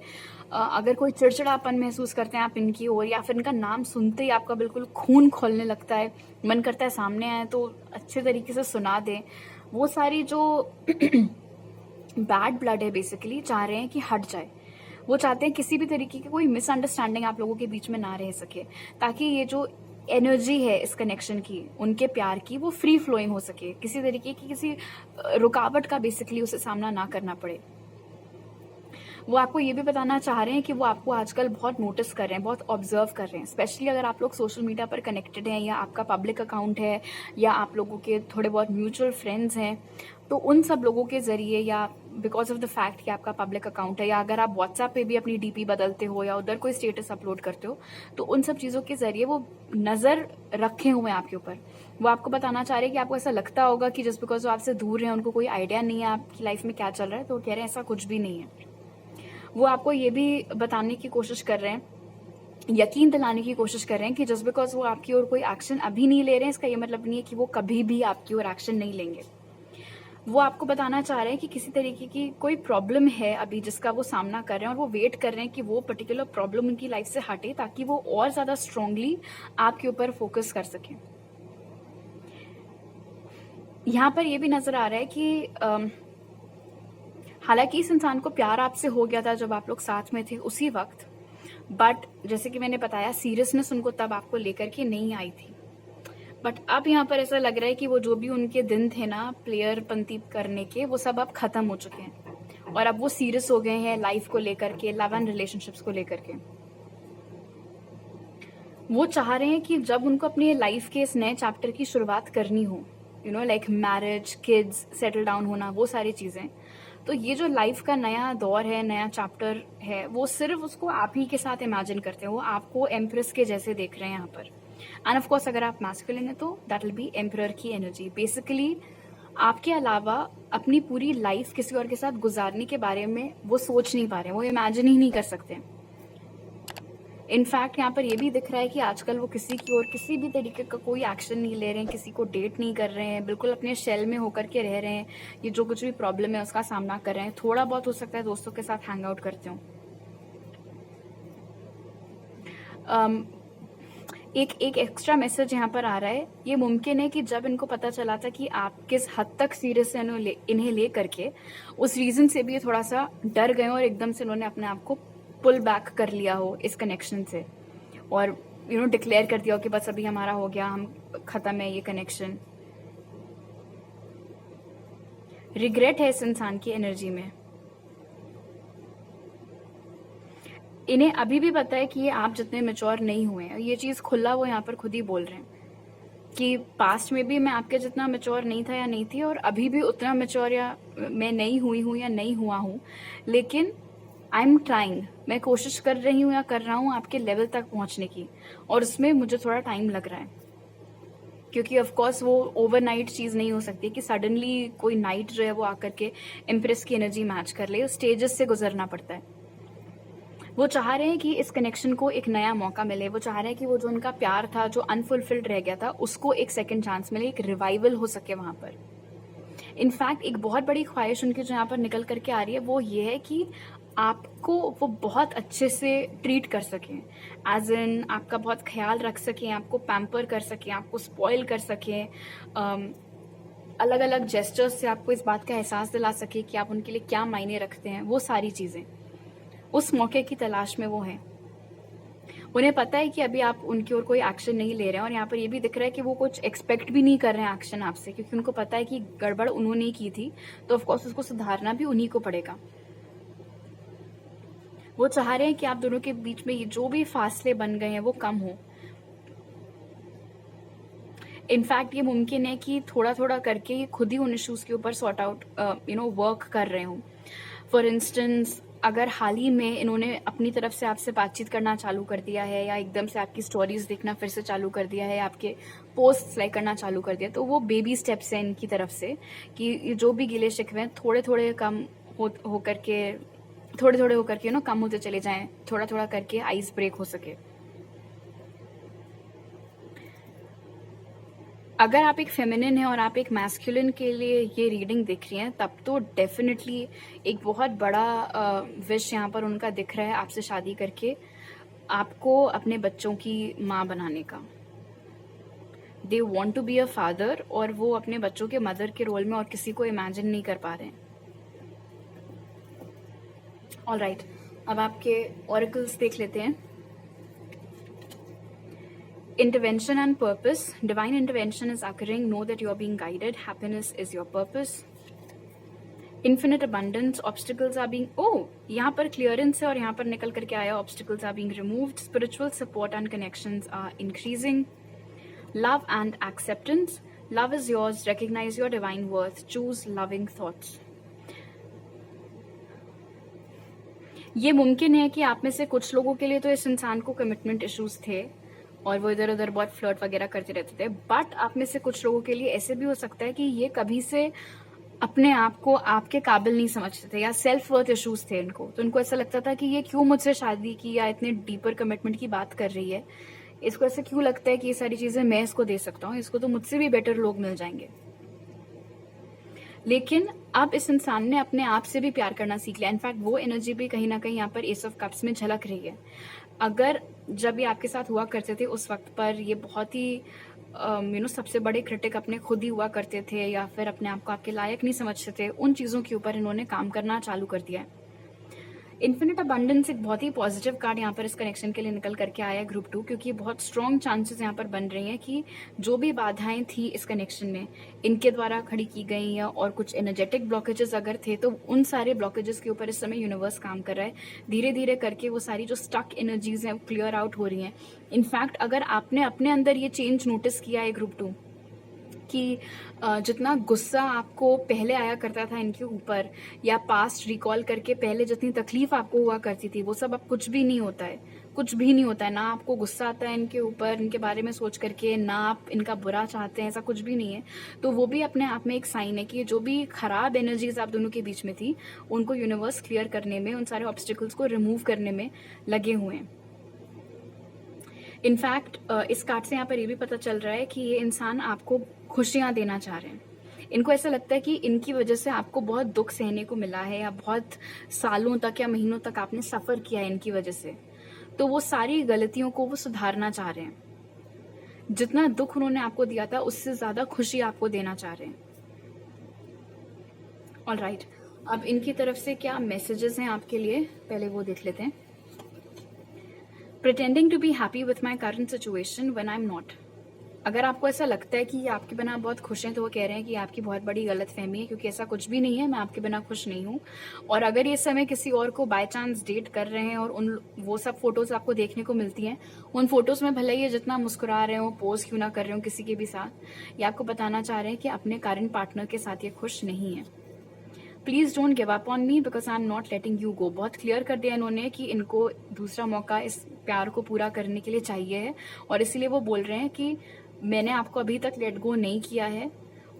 अगर कोई चिड़चिड़ापन महसूस करते हैं आप इनकी ओर, या फिर इनका नाम सुनते ही आपका बिल्कुल खून खौलने लगता है, मन करता है सामने आए तो अच्छे तरीके से सुना दें, वो सारी जो बैड ब्लड है बेसिकली चाह रहे हैं कि हट जाए। वो चाहते हैं किसी भी तरीके की कोई मिसअंडरस्टैंडिंग आप लोगों के बीच में ना रह सके, ताकि ये जो एनर्जी है इस कनेक्शन की, उनके प्यार की, वो फ्री फ्लोइंग हो सके, किसी तरीके की किसी रुकावट का बेसिकली उसे सामना ना करना पड़े। वो आपको ये भी बताना चाह रहे हैं कि वो आपको आजकल बहुत नोटिस कर रहे हैं, बहुत ऑब्जर्व कर रहे हैं, स्पेशली अगर आप लोग सोशल मीडिया पर कनेक्टेड हैं या आपका पब्लिक अकाउंट है या आप लोगों के थोड़े बहुत म्यूचुअल फ्रेंड्स हैं, तो उन सब लोगों के ज़रिए या बिकॉज ऑफ द फैक्ट कि आपका पब्लिक अकाउंट है, या अगर आप व्हाट्सएप पे भी अपनी डीपी बदलते हो या उधर कोई स्टेटस अपलोड करते हो, तो उन सब चीज़ों के ज़रिए वो नज़र रखे हुए हैं आपके ऊपर। वो आपको बताना चाह रहे हैं कि आपको ऐसा लगता होगा कि जस्ट बिकॉज वो आपसे दूर हैं, उनको कोई आइडिया नहीं है आपकी लाइफ में क्या चल रहा है, तो वो कह रहे हैं ऐसा कुछ भी नहीं है। वो आपको ये भी बताने की कोशिश कर रहे हैं, यकीन दिलाने की कोशिश कर रहे हैं कि जस्ट बिकॉज वो आपकी ओर कोई एक्शन अभी नहीं ले रहे हैं, इसका ये मतलब नहीं है कि वो कभी भी आपकी ओर एक्शन नहीं लेंगे। वो आपको बताना चाह रहे हैं कि किसी तरीके की कोई प्रॉब्लम है अभी जिसका वो सामना कर रहे हैं, और वो वेट कर रहे हैं कि वो पर्टिकुलर प्रॉब्लम उनकी लाइफ से हटे, ताकि वो और ज़्यादा स्ट्रांगली आपके ऊपर फोकस कर सकें। यहाँ पर ये भी नज़र आ रहा है कि हालांकि इस इंसान को प्यार आपसे हो गया था जब आप लोग साथ में थे उसी वक्त, बट जैसे कि मैंने बताया सीरियसनेस उनको तब आपको लेकर के नहीं आई थी। बट अब यहाँ पर ऐसा लग रहा है कि वो जो भी उनके दिन थे ना प्लेयर पंती करने के, वो सब अब खत्म हो चुके हैं, और अब वो सीरियस हो गए हैं लाइफ को लेकर के, लव एंड रिलेशनशिप्स को लेकर के। वो चाह रहे हैं कि जब उनको अपनी लाइफ के इस नए चैप्टर की शुरुआत करनी हो, you know like marriage, kids, settle down होना, वो सारी चीज़ें, तो ये जो लाइफ का नया दौर है, नया चैप्टर है, वो सिर्फ उसको आप ही के साथ इमेजिन करते हैं। वो आपको एम्प्रेस के जैसे देख रहे हैं यहाँ पर। एंड ऑफ कोर्स अगर आप मैस्कुलिन है तो दैट विल बी एम्परर की एनर्जी। बेसिकली आपके अलावा अपनी पूरी लाइफ किसी और के साथ गुजारने के बारे में वो सोच नहीं पा रहे हैं, वो इमेजिन ही नहीं कर सकते। इनफैक्ट यहाँ पर ये भी दिख रहा है कि आजकल वो किसी की ओर किसी भी तरीके का कोई एक्शन नहीं ले रहे हैं, किसी को डेट नहीं कर रहे हैं, बिल्कुल अपने शेल में होकर के रह रहे हैं। ये जो कुछ भी प्रॉब्लम है उसका सामना कर रहे हैं। थोड़ा बहुत हो सकता है दोस्तों के साथ हैंग आउट करते हो। एक एक्स्ट्रा मैसेज यहाँ पर आ रहा है। ये मुमकिन है कि जब इनको पता चला था कि आप किस हद तक सीरियस है इन्हें ले करके, उस रीज़न से भी ये थोड़ा सा डर गए और एकदम से उन्होंने अपने आप को पुल बैक कर लिया हो इस कनेक्शन से, और डिक्लेयर कर दिया हो कि बस अभी हमारा हो गया, हम ख़त्म है ये कनेक्शन। रिग्रेट है इस इंसान की एनर्जी में। इन्हें अभी भी पता है कि ये आप जितने मैच्योर नहीं हुए हैं। ये चीज़ खुला वो यहाँ पर खुद ही बोल रहे हैं कि पास्ट में भी मैं आपके जितना मैच्योर नहीं था या नहीं थी, और अभी भी उतना मैच्योर या मैं नहीं हुई हूँ या नहीं हुआ हूँ, लेकिन आई एम ट्राइंग, मैं कोशिश कर रही हूँ या कर रहा हूँ आपके लेवल तक पहुँचने की, और उसमें मुझे थोड़ा टाइम लग रहा है, क्योंकि ऑफ कोर्स वो ओवरनाइट चीज़ नहीं हो सकती कि सडनली कोई नाइट जो है वो आकर के इम्प्रेस की एनर्जी मैच कर ले। स्टेजेस से गुजरना पड़ता है। वो चाह रहे हैं कि इस कनेक्शन को एक नया मौका मिले। वो चाह रहे हैं कि वो जो उनका प्यार था, जो अनफुलफिल्ड रह गया था, उसको एक सेकंड चांस मिले, एक रिवाइवल हो सके वहाँ पर। इनफैक्ट एक बहुत बड़ी ख्वाहिश उनकी जो यहाँ पर निकल करके आ रही है वो ये है कि आपको वो बहुत अच्छे से ट्रीट कर सकें, एज इन आपका बहुत ख्याल रख सकें, आपको पैम्पर कर सकें, आपको स्पॉइल कर सकें, अलग अलग जेस्चर्स से आपको इस बात का एहसास दिला सके कि आप उनके लिए क्या मायने रखते हैं। वो सारी चीज़ें उस मौके की तलाश में वो हैं। उन्हें पता है कि अभी आप उनकी ओर कोई एक्शन नहीं ले रहे हैं, और यहाँ पर ये भी दिख रहा है कि वो कुछ एक्सपेक्ट भी नहीं कर रहे हैं एक्शन आपसे, क्योंकि उनको पता है कि गड़बड़ उन्होंने ही की थी, तो ऑफकोर्स उसको सुधारना भी उन्हीं को पड़ेगा। वो चाह रहे हैं कि आप दोनों के बीच में ये जो भी फासले बन गए हैं वो कम हो। इनफैक्ट ये मुमकिन है कि थोड़ा थोड़ा करके ये खुद ही उन इश्यूज के ऊपर सॉर्ट आउट वर्क कर रहे हों। फॉर इंस्टेंस, अगर हाल ही में इन्होंने अपनी तरफ से आपसे बातचीत करना चालू कर दिया है, या एकदम से आपकी स्टोरीज देखना फिर से चालू कर दिया है, आपके पोस्ट लाइक करना चालू कर दिया, तो वो बेबी स्टेप्स हैं इनकी तरफ से कि जो भी गिले शिकवे थोड़े थोड़े कम हो करके थोड़े थोड़े होकर के कम होते चले जाएं, थोड़ा थोड़ा करके आइस ब्रेक हो सके। अगर आप एक फेमिनिन है और आप एक मैस्कुलिन के लिए ये रीडिंग दिख रही हैं, तब तो डेफिनेटली एक बहुत बड़ा विश यहाँ पर उनका दिख रहा है आपसे शादी करके आपको अपने बच्चों की माँ बनाने का। They want to be a father, और वो अपने बच्चों के मदर के रोल में और किसी को इमेजिन नहीं कर पा रहे हैं। ऑलराइट, अब आपके ऑरेकल्स देख लेते हैं। Intervention and purpose. Divine intervention is occurring. Know that you are being guided. Happiness is your purpose. Infinite abundance. Obstacles are being... यहाँ पर clearance है और यहाँ पर निकल करके आया obstacles are being removed. Spiritual support and connections are increasing. Love and acceptance. Love is yours. Recognize your divine worth. Choose loving thoughts. ये मुमकिन है कि आप में से कुछ लोगों के लिए तो इस इंसान को कमिटमेंट इश्यूज थे और वो इधर उधर बहुत फ्लर्ट वगैरह करते रहते थे, बट आप में से कुछ लोगों के लिए ऐसे भी हो सकता है कि ये कभी से अपने आप को आपके काबिल नहीं समझते थे, या सेल्फ वर्थ इश्यूज थे इनको, तो उनको ऐसा लगता था कि ये क्यों मुझसे शादी की या इतने डीपर कमिटमेंट की बात कर रही है, इसको ऐसा क्यों लगता है कि ये सारी चीजें मैं इसको दे सकता हूँ, इसको तो मुझसे भी बेटर लोग मिल जाएंगे। लेकिन अब इस इंसान ने अपने आप से भी प्यार करना सीख लिया। इनफैक्ट वो एनर्जी भी कहीं ना कहीं यहाँ पर एस ऑफ कप्स में झलक रही है। अगर जब ये आपके साथ हुआ करते थे उस वक्त पर ये बहुत ही सबसे बड़े क्रिटिक अपने खुद ही हुआ करते थे, या फिर अपने आप को आपके लायक नहीं समझते थे, उन चीज़ों के ऊपर इन्होंने काम करना चालू कर दिया है। इन्फिनिट अबंडेंस एक बहुत ही पॉजिटिव कार्ड यहाँ पर इस कनेक्शन के लिए निकल करके आया है ग्रुप 2, क्योंकि बहुत स्ट्रॉन्ग चांसेस यहाँ पर बन रही हैं कि जो भी बाधाएं थी इस कनेक्शन में इनके द्वारा खड़ी की गई, या और कुछ एनर्जेटिक ब्लॉकेजेस अगर थे तो उन सारे ब्लॉकेजेस के ऊपर इस समय यूनिवर्स काम कर रहा है। धीरे धीरे करके वो सारी जो स्टक एनर्जीज हैं क्लियर आउट हो रही हैं। इनफैक्ट अगर आपने अपने अंदर ये चेंज नोटिस किया है ग्रुप 2 कि जितना गुस्सा आपको पहले आया करता था इनके ऊपर, या पास्ट रिकॉल करके पहले जितनी तकलीफ आपको हुआ करती थी, वो सब अब कुछ भी नहीं होता है, कुछ भी नहीं होता है। ना आपको गुस्सा आता है इनके ऊपर, इनके बारे में सोच करके, ना आप इनका बुरा चाहते हैं, ऐसा कुछ भी नहीं है। तो वो भी अपने आप में एक साइन है कि जो भी खराब एनर्जीज आप दोनों के बीच में थी उनको यूनिवर्स क्लियर करने में, उन सारे ऑब्स्टिकल्स को रिमूव करने में लगे हुए हैं। इनफैक्ट इस कार्ड से यहाँ पर ये भी पता चल रहा है कि ये इंसान आपको खुशियां देना चाह रहे हैं। इनको ऐसा लगता है कि इनकी वजह से आपको बहुत दुख सहने को मिला है, या बहुत सालों तक या महीनों तक आपने सफर किया है इनकी वजह से, तो वो सारी गलतियों को वो सुधारना चाह रहे हैं। जितना दुख उन्होंने आपको दिया था उससे ज्यादा खुशी आपको देना चाह रहे हैं। ऑलराइट, अब इनकी तरफ से क्या मैसेजेस हैं आपके लिए, पहले वो देख लेते हैं। Pretending to be happy with my current situation when I'm not. अगर आपको ऐसा लगता है कि ये आपके बिना बहुत खुश हैं, तो वो कह रहे हैं कि आपकी बहुत बड़ी गलतफहमी है, क्योंकि ऐसा कुछ भी नहीं है, मैं आपके बिना खुश नहीं हूँ। और अगर ये समय किसी और को बाय चांस डेट कर रहे हैं और वो सब फोटोज आपको देखने को मिलती हैं, उन फोटोज में भले ही जितना मुस्कुरा रहे हो, पोज क्यों ना कर रहे हो किसी के भी साथ, ये आपको बताना चाह रहे हैं कि अपने करंट पार्टनर के साथ ये खुश नहीं है। Please don't give up on me because I am not letting you go. बहुत क्लियर कर दिया इन्होंने कि इनको दूसरा मौका इस प्यार को पूरा करने के लिए चाहिए है, और इसीलिए वो बोल रहे हैं कि मैंने आपको अभी तक लेट गो नहीं किया है,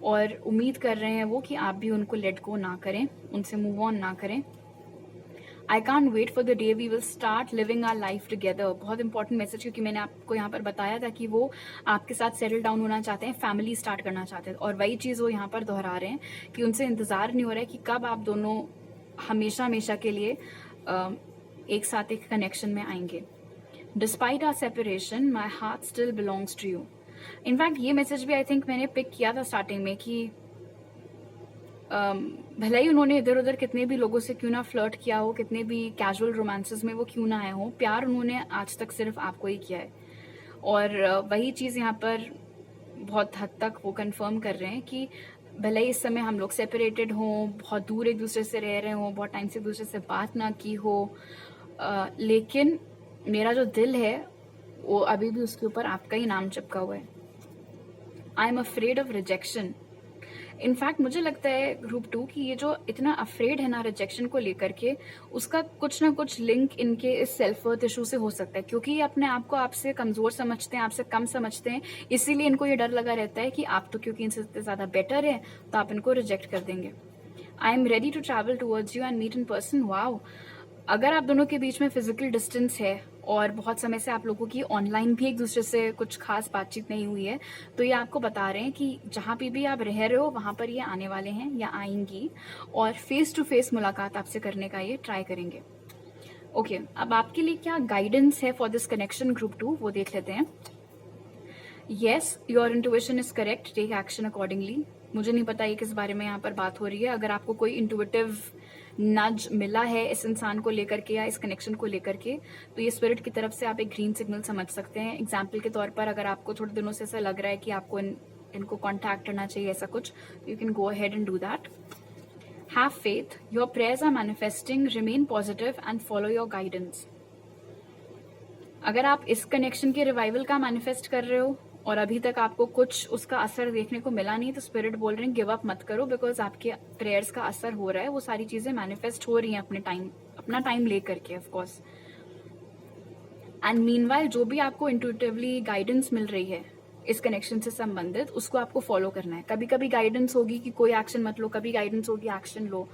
और उम्मीद कर रहे हैं वो कि आप भी उनको लेट गो ना करें, उनसे मूव ऑन ना करें। I can't wait for the day we will start living our life together. बहुत इंपॉर्टेंट मैसेज, क्योंकि मैंने आपको यहाँ पर बताया था कि वो आपके साथ सेटल डाउन होना चाहते हैं, फैमिली स्टार्ट करना चाहते हैं, और वही चीज़ वो यहाँ पर दोहरा रहे हैं कि उनसे इंतज़ार नहीं हो रहा है कि कब आप दोनों हमेशा हमेशा के लिए एक साथ एक कनेक्शन में आएंगे। Despite our separation my heart still belongs to you. In fact ये मैसेज भी आई थिंक मैंने पिक किया था स्टार्टिंग में कि भले ही उन्होंने इधर उधर कितने भी लोगों से क्यों ना फ्लर्ट किया हो, कितने भी कैजुअल रोमांसेस में वो क्यों ना आए हो, प्यार उन्होंने आज तक सिर्फ आपको ही किया है। और वही चीज़ यहाँ पर बहुत हद तक वो कंफर्म कर रहे हैं कि भले ही इस समय हम लोग सेपरेटेड हों, बहुत दूर एक दूसरे से रह रहे हों, बहुत टाइम से एक दूसरे से बात ना की हो, लेकिन मेरा जो दिल है वो अभी भी उसके ऊपर आपका ही नाम चिपका हुआ है। I am afraid of rejection. In fact मुझे लगता है ग्रुप 2 की ये जो इतना अफ्रेड है ना रिजेक्शन को लेकर के, उसका कुछ ना कुछ लिंक इनके इस सेल्फ वर्थ इशू से हो सकता है, क्योंकि ये अपने आप को आपसे कमजोर समझते हैं, आपसे कम समझते हैं, इसीलिए इनको ये डर लगा रहता है कि आप तो क्योंकि इनसे ज्यादा बेटर है तो आप इनको रिजेक्ट कर देंगे। I am ready to travel towards you and meet in person. Wow, अगर आप दोनों के बीच में फिजिकल डिस्टेंस है और बहुत समय से आप लोगों की ऑनलाइन भी एक दूसरे से कुछ खास बातचीत नहीं हुई है, तो ये आपको बता रहे हैं कि जहाँ पे भी आप रह रहे हो वहां पर ये आने वाले हैं या आएंगी और फेस टू फेस मुलाकात आपसे करने का ये ट्राई करेंगे। ओके, अब आपके लिए क्या गाइडेंस है फॉर दिस कनेक्शन ग्रुप 2, वो देख लेते हैं। Yes, your intuition is correct, take action accordingly. मुझे नहीं पता ये किस बारे में यहाँ पर बात हो रही है। अगर आपको कोई इंट्यूटिव नज मिला है इस इंसान को लेकर के या इस कनेक्शन को लेकर के, तो ये स्पिरिट की तरफ से आप एक ग्रीन सिग्नल समझ सकते हैं। एग्जाम्पल के तौर पर अगर आपको थोड़े दिनों से ऐसा लग रहा है कि आपको इनको कॉन्टैक्ट करना चाहिए ऐसा कुछ, तो you can go ahead and do that. Have faith, your prayers are manifesting, remain positive and follow your guidance. अगर आप इस कनेक्शन के रिवाइवल का मैनिफेस्ट कर रहे हो और अभी तक आपको कुछ उसका असर देखने को मिला नहीं, तो स्पिरिट बोल रहे हैं गिव अप मत करो, बिकॉज आपके प्रेयर्स का असर हो रहा है, वो सारी चीजें मैनिफेस्ट हो रही हैं अपना टाइम लेकर के, ऑफ कोर्स। एंड मीनवाइल जो भी आपको इंट्यूटिवली गाइडेंस मिल रही है इस कनेक्शन से संबंधित, उसको आपको फॉलो करना है। कभी कभी गाइडेंस होगी कि कोई एक्शन मत लो, कभी गाइडेंस होगी action low,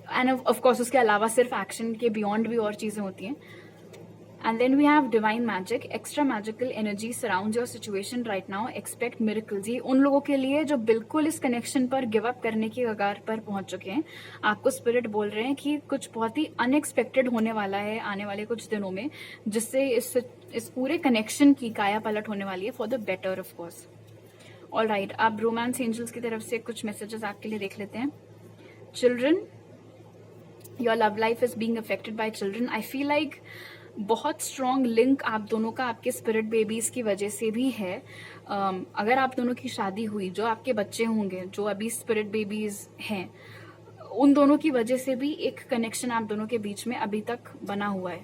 end of course उसके अलावा सिर्फ एक्शन के बियॉन्ड भी और चीजें होती हैं। And then we have divine magic, extra magical energy surrounds your situation right now, expect miracles। ये उन लोगों के लिए जो बिल्कुल इस कनेक्शन पर गिव अप करने की कगार पर पहुंच चुके हैं। आपको स्पिरिट बोल रहे हैं कि कुछ बहुत ही अनएक्सपेक्टेड होने वाला है आने वाले कुछ दिनों में, जिससे इस पूरे कनेक्शन की काया पलट होने वाली है for the better, of course. All right, अब रोमांस एंजल्स की तरफ से कुछ मैसेजेस आपके लिए देख लेते हैं। Children, your love life is being affected by children. I feel like बहुत स्ट्रॉन्ग लिंक आप दोनों का आपके स्पिरिट बेबीज की वजह से भी है। अगर आप दोनों की शादी हुई, जो आपके बच्चे होंगे जो अभी स्पिरिट बेबीज हैं, उन दोनों की वजह से भी एक कनेक्शन आप दोनों के बीच में अभी तक बना हुआ है।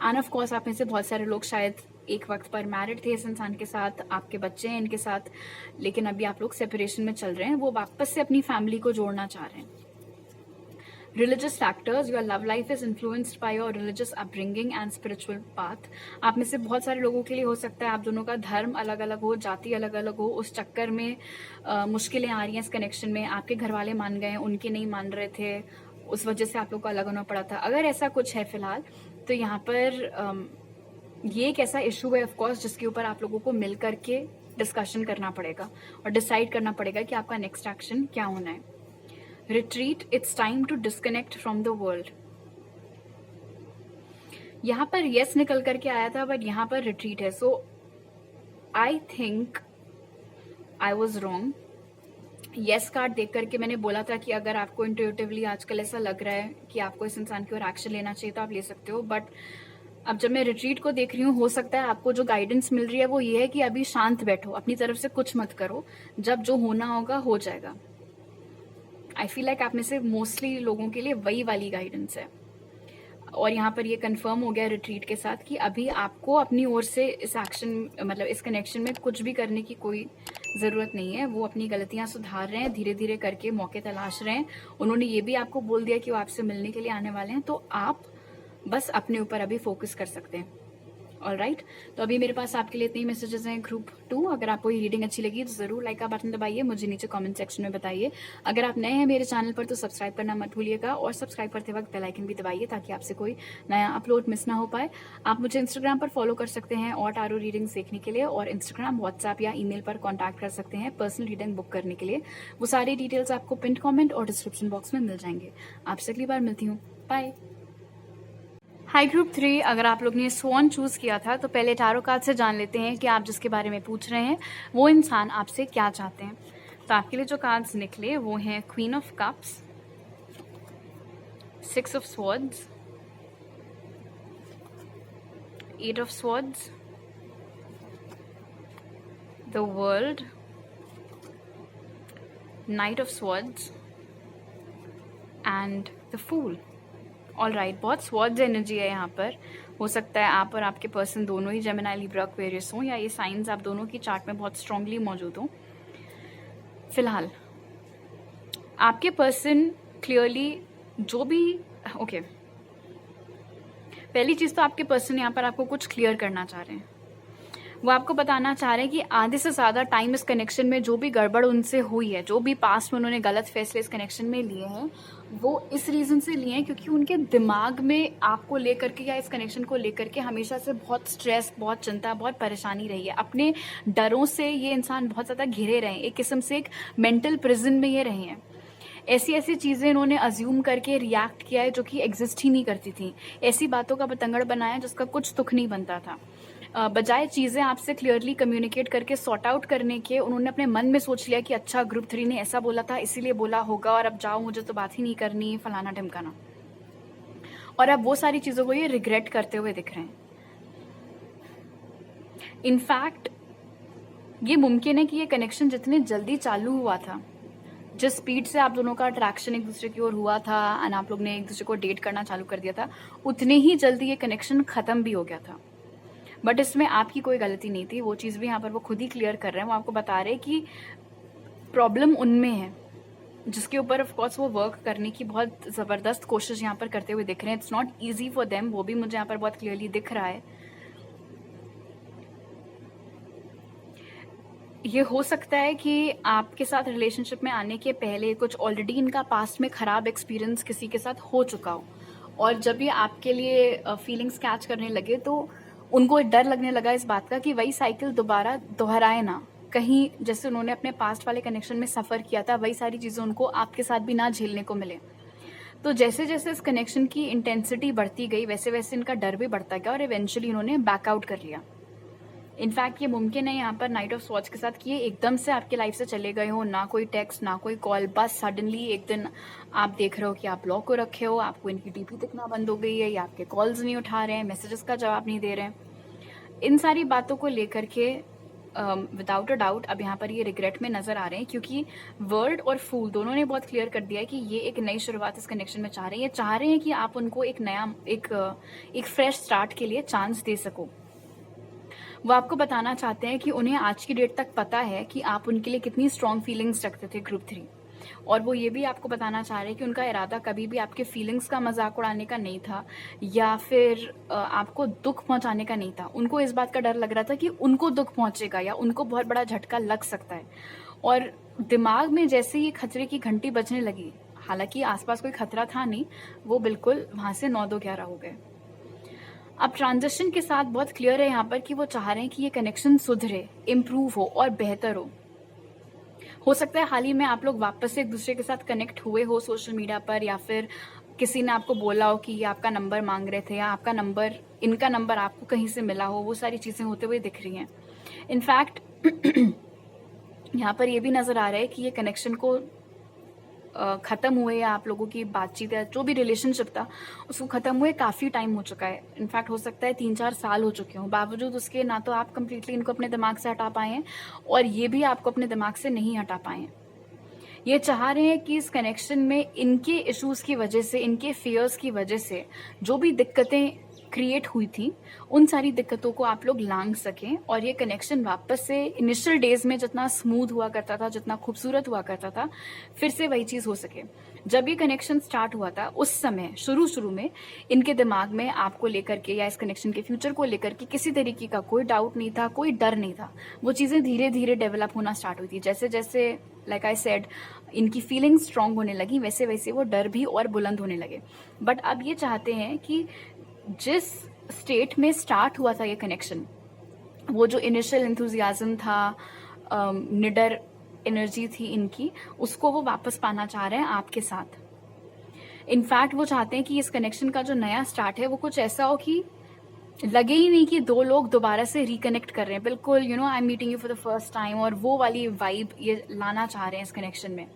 एंड ऑफ कोर्स आप में से बहुत सारे लोग शायद एक वक्त पर मैरिड थे इस इंसान के साथ, आपके बच्चे हैं इनके साथ, लेकिन अभी आप लोग सेपरेशन में चल रहे हैं, वो वापस से अपनी फैमिली को जोड़ना चाह रहे हैं। Religious factors, your love life is influenced by your religious upbringing and spiritual path। आप में से बहुत सारे लोगों के लिए हो सकता है आप दोनों का धर्म अलग अलग हो, जाति अलग अलग हो, उस चक्कर में मुश्किलें आ रही हैं इस कनेक्शन में। आपके घर वाले मान गए, उनके नहीं मान रहे थे, उस वजह से आप लोग को अलग होना पड़ा था। अगर ऐसा कुछ है फिलहाल, तो यहाँ पर ये एक ऐसा इशू है ऑफकोर्स जिसके ऊपर आप लोगों को मिल करके डिस्कशन करना पड़ेगा और डिसाइड करना पड़ेगा कि आपका नेक्स्ट एक्शन क्या होना है। Retreat, it's time to disconnect from the world. यहां पर यस निकल करके आया था, बट यहां पर रिट्रीट है। So I think I was wrong. Yes card देख करके मैंने बोला था कि अगर आपको इंट्यूटिवली आजकल ऐसा लग रहा है कि आपको इस इंसान की ओर एक्शन लेना चाहिए तो आप ले सकते हो, बट अब जब मैं रिट्रीट को देख रही हूँ, हो सकता है आपको जो गाइडेंस मिल रही है वो ये है कि अभी शांत बैठो, अपनी तरफ से कुछ मत करो, जब जो होना होगा हो जाएगा। आई फील लाइक आप में से मोस्टली लोगों के लिए वही वाली गाइडेंस है। और यहाँ पर ये कंफर्म हो गया रिट्रीट के साथ कि अभी आपको अपनी ओर से इस एक्शन मतलब इस कनेक्शन में कुछ भी करने की कोई ज़रूरत नहीं है। वो अपनी गलतियां सुधार रहे हैं, धीरे धीरे करके मौके तलाश रहे हैं। उन्होंने ये भी आपको बोल दिया कि वो आपसे मिलने के लिए आने वाले हैं, तो आप बस अपने ऊपर अभी फोकस कर सकते हैं। ऑलराइट, तो अभी मेरे पास आपके लिए इतने ही मैसेजेस हैं ग्रुप 2। अगर आपको ये रीडिंग अच्छी लगी तो ज़रूर लाइक का बटन दबाइए, मुझे नीचे कमेंट सेक्शन में बताइए। अगर आप नए हैं मेरे चैनल पर तो सब्सक्राइब करना मत भूलिएगा, और सब्सक्राइब करते वक्त बेल आइकन भी दबाइए ताकि आपसे कोई नया अपलोड मिस ना हो पाए। आप मुझे इंस्टाग्राम पर फॉलो कर सकते हैं और टारो रीडिंग्स देखने के लिए, और इंस्टाग्राम, व्हाट्सएप या ईमेल पर कॉन्टैक्ट कर सकते हैं पर्सनल रीडिंग बुक करने के लिए। वो सारी डिटेल्स आपको पिन कॉमेंट और डिस्क्रिप्शन बॉक्स में मिल जाएंगे। आपसे अगली बार मिलती हूँ, बाय। हाई ग्रुप 3, अगर आप लोग ने स्वॉन चूज किया था तो पहले टारो कार्ड से जान लेते हैं कि आप जिसके बारे में पूछ रहे हैं वो इंसान आपसे क्या चाहते हैं। तो आपके लिए जो कार्ड्स निकले वो हैं queen of cups, 6 of swords, 8 of swords, the world, knight of swords and the fool. Alright, बहुत स्वॉर्ड्स एनर्जी है यहाँ पर। हो सकता है आप और आपके पर्सन दोनों ही जेमिनी, लिब्रा, एक्वेरियस हों, या ये साइंस आप दोनों की चार्ट में बहुत स्ट्रांगली मौजूद हों। फिलहाल आपके पर्सन क्लियरली जो भी ओके, पहली चीज़ तो आपके पर्सन यहाँ पर आपको कुछ क्लियर करना चाह रहे हैं। वो आपको बताना चाह रहे हैं कि आधे से ज़्यादा टाइम इस कनेक्शन में जो भी गड़बड़ उनसे हुई है, जो भी पास्ट में उन्होंने गलत फैसले इस कनेक्शन में लिए हैं, वो इस रीज़न से लिए हैं क्योंकि उनके दिमाग में आपको लेकर के या इस कनेक्शन को लेकर के हमेशा से बहुत स्ट्रेस, बहुत चिंता, बहुत परेशानी रही है। अपने डरों से ये इंसान बहुत ज़्यादा घिरे रहे हैं, एक किस्म से एक मेंटल प्रिजन में ये रहे हैं। ऐसी ऐसी चीज़ें इन्होंने अज्यूम करके रिएक्ट किया है जो कि एग्जिस्ट ही नहीं करती थी। ऐसी बातों का बतंगड़ बनाया जिसका कुछ तुक नहीं बनता था। बजाय चीज़ें आपसे क्लियरली कम्युनिकेट करके सॉर्ट आउट करने के, उन्होंने अपने मन में सोच लिया कि अच्छा ग्रुप 3 ने ऐसा बोला था इसीलिए बोला होगा, और अब जाओ मुझे तो बात ही नहीं करनी, फलाना ढिमकाना। और अब वो सारी चीज़ों को ये रिग्रेट करते हुए दिख रहे हैं। इनफैक्ट ये मुमकिन है कि ये कनेक्शन जितने जल्दी चालू हुआ था, जिस स्पीड से आप दोनों का अट्रैक्शन एक दूसरे की ओर हुआ था एंड आप लोग ने एक दूसरे को डेट करना चालू कर दिया था, उतने ही जल्दी ये कनेक्शन ख़त्म भी हो गया था। बट इसमें आपकी कोई गलती नहीं थी, वो चीज़ भी यहाँ पर वो खुद ही क्लियर कर रहे हैं। वो आपको बता रहे हैं कि प्रॉब्लम उनमें है, जिसके ऊपर ऑफ कोर्स वो वर्क करने की बहुत ज़बरदस्त कोशिश यहाँ पर करते हुए दिख रहे हैं। It's not easy for them, वो भी मुझे यहाँ पर बहुत क्लियरली दिख रहा है। ये हो सकता है कि आपके साथ रिलेशनशिप में आने के पहले कुछ ऑलरेडी इनका पास्ट में ख़राब एक्सपीरियंस किसी के साथ हो चुका हो, और जब ये आपके लिए फीलिंग्स कैच करने लगे तो उनको डर लगने लगा इस बात का कि वही साइकिल दोबारा दोहराए ना, कहीं जैसे उन्होंने अपने पास्ट वाले कनेक्शन में सफ़र किया था वही सारी चीज़ें उनको आपके साथ भी ना झेलने को मिले। तो जैसे जैसे इस कनेक्शन की इंटेंसिटी बढ़ती गई वैसे वैसे इनका डर भी बढ़ता गया, और इवेंचुअली इन्होंने बैकआउट कर लिया। इनफैक्ट ये मुमकिन है यहाँ पर नाइट ऑफ स्वॉर्ड्स के साथ कि ये एकदम से आपकी लाइफ से चले गए हो, ना कोई टेक्स्ट ना कोई कॉल, बस सडनली एक दिन आप देख रहे हो कि आप ब्लॉक को रखे हो, आपको इनकी डीपी दिखना बंद हो गई है, या आपके कॉल्स नहीं उठा रहे हैं, मैसेजेस का जवाब नहीं दे रहे हैं। इन सारी बातों को लेकर के विदाउट अ डाउट अब यहाँ पर ये रिग्रेट में नजर आ रहे हैं, क्योंकि वर्ल्ड और फूल दोनों ने बहुत क्लियर कर दिया है कि ये एक नई शुरुआत इस कनेक्शन में चाह रहे हैं। ये चाह रहे हैं कि आप उनको एक नया एक फ्रेश स्टार्ट के लिए चांस दे सको। वो आपको बताना चाहते हैं कि उन्हें आज की डेट तक पता है कि आप उनके लिए कितनी स्ट्रॉन्ग फीलिंग्स रखते थे ग्रुप 3, और वो ये भी आपको बताना चाह रहे हैं कि उनका इरादा कभी भी आपके फीलिंग्स का मजाक उड़ाने का नहीं था या फिर आपको दुख पहुंचाने का नहीं था। उनको इस बात का डर लग रहा था कि उनको दुख पहुंचेगा या उनको बहुत बड़ा झटका लग सकता है, और दिमाग में जैसे ही खतरे की घंटी बजने लगी, हालांकि आसपास कोई खतरा था नहीं, वो बिल्कुल वहां से 9-2-11 हो गए। अब ट्रांजिशन के साथ बहुत क्लियर है यहाँ पर कि वो चाह रहे हैं कि ये कनेक्शन सुधरे, इम्प्रूव हो बेहतर हो सकता है हाल ही में आप लोग वापस से एक दूसरे के साथ कनेक्ट हुए हो सोशल मीडिया पर, या फिर किसी ने आपको बोला हो कि ये आपका नंबर मांग रहे थे, या आपका नंबर, इनका नंबर आपको कहीं से मिला हो। वो सारी चीज़ें होते हुए दिख रही हैं। इनफैक्ट यहाँ पर ये भी नज़र आ रहा है कि ये कनेक्शन को ख़त्म हुए, या आप लोगों की बातचीत या जो भी रिलेशनशिप था उसको ख़त्म हुए काफ़ी टाइम हो चुका है। इनफैक्ट हो सकता है 3-4 साल हो चुके हों। बावजूद उसके ना तो आप कम्प्लीटली इनको अपने दिमाग से हटा पाए हैं, और ये भी आपको अपने दिमाग से नहीं हटा पाए हैं। ये चाह रहे हैं कि इस कनेक्शन में इनके इश्यूज़ की वजह से, इनके फियर्स की वजह से जो भी दिक्कतें क्रिएट हुई थी, उन सारी दिक्कतों को आप लोग लांघ सकें और ये कनेक्शन वापस से इनिशियल डेज में जितना स्मूथ हुआ करता था, जितना खूबसूरत हुआ करता था, फिर से वही चीज़ हो सके। जब ये कनेक्शन स्टार्ट हुआ था उस समय शुरू में इनके दिमाग में आपको लेकर के या इस कनेक्शन के फ्यूचर को लेकर के किसी तरीके का कोई डाउट नहीं था, कोई डर नहीं था। वो चीज़ें धीरे धीरे डेवलप होना स्टार्ट हुई थी। जैसे जैसे लाइक आई सेड इनकी फीलिंग्स स्ट्रांग होने लगी, वैसे वैसे वो डर भी और बुलंद होने लगे। बट अब ये चाहते हैं कि जिस स्टेट में स्टार्ट हुआ था ये कनेक्शन, वो जो इनिशियल एंथुजियाज्म था, निडर एनर्जी थी इनकी, उसको वो वापस पाना चाह रहे हैं आपके साथ। इनफैक्ट वो चाहते हैं कि इस कनेक्शन का जो नया स्टार्ट है वो कुछ ऐसा हो कि लगे ही नहीं कि दो लोग दोबारा से रिकनेक्ट कर रहे हैं, बिल्कुल you know I am meeting you for the first time, और वो वाली वाइब ये लाना चाह रहे हैं इस कनेक्शन में।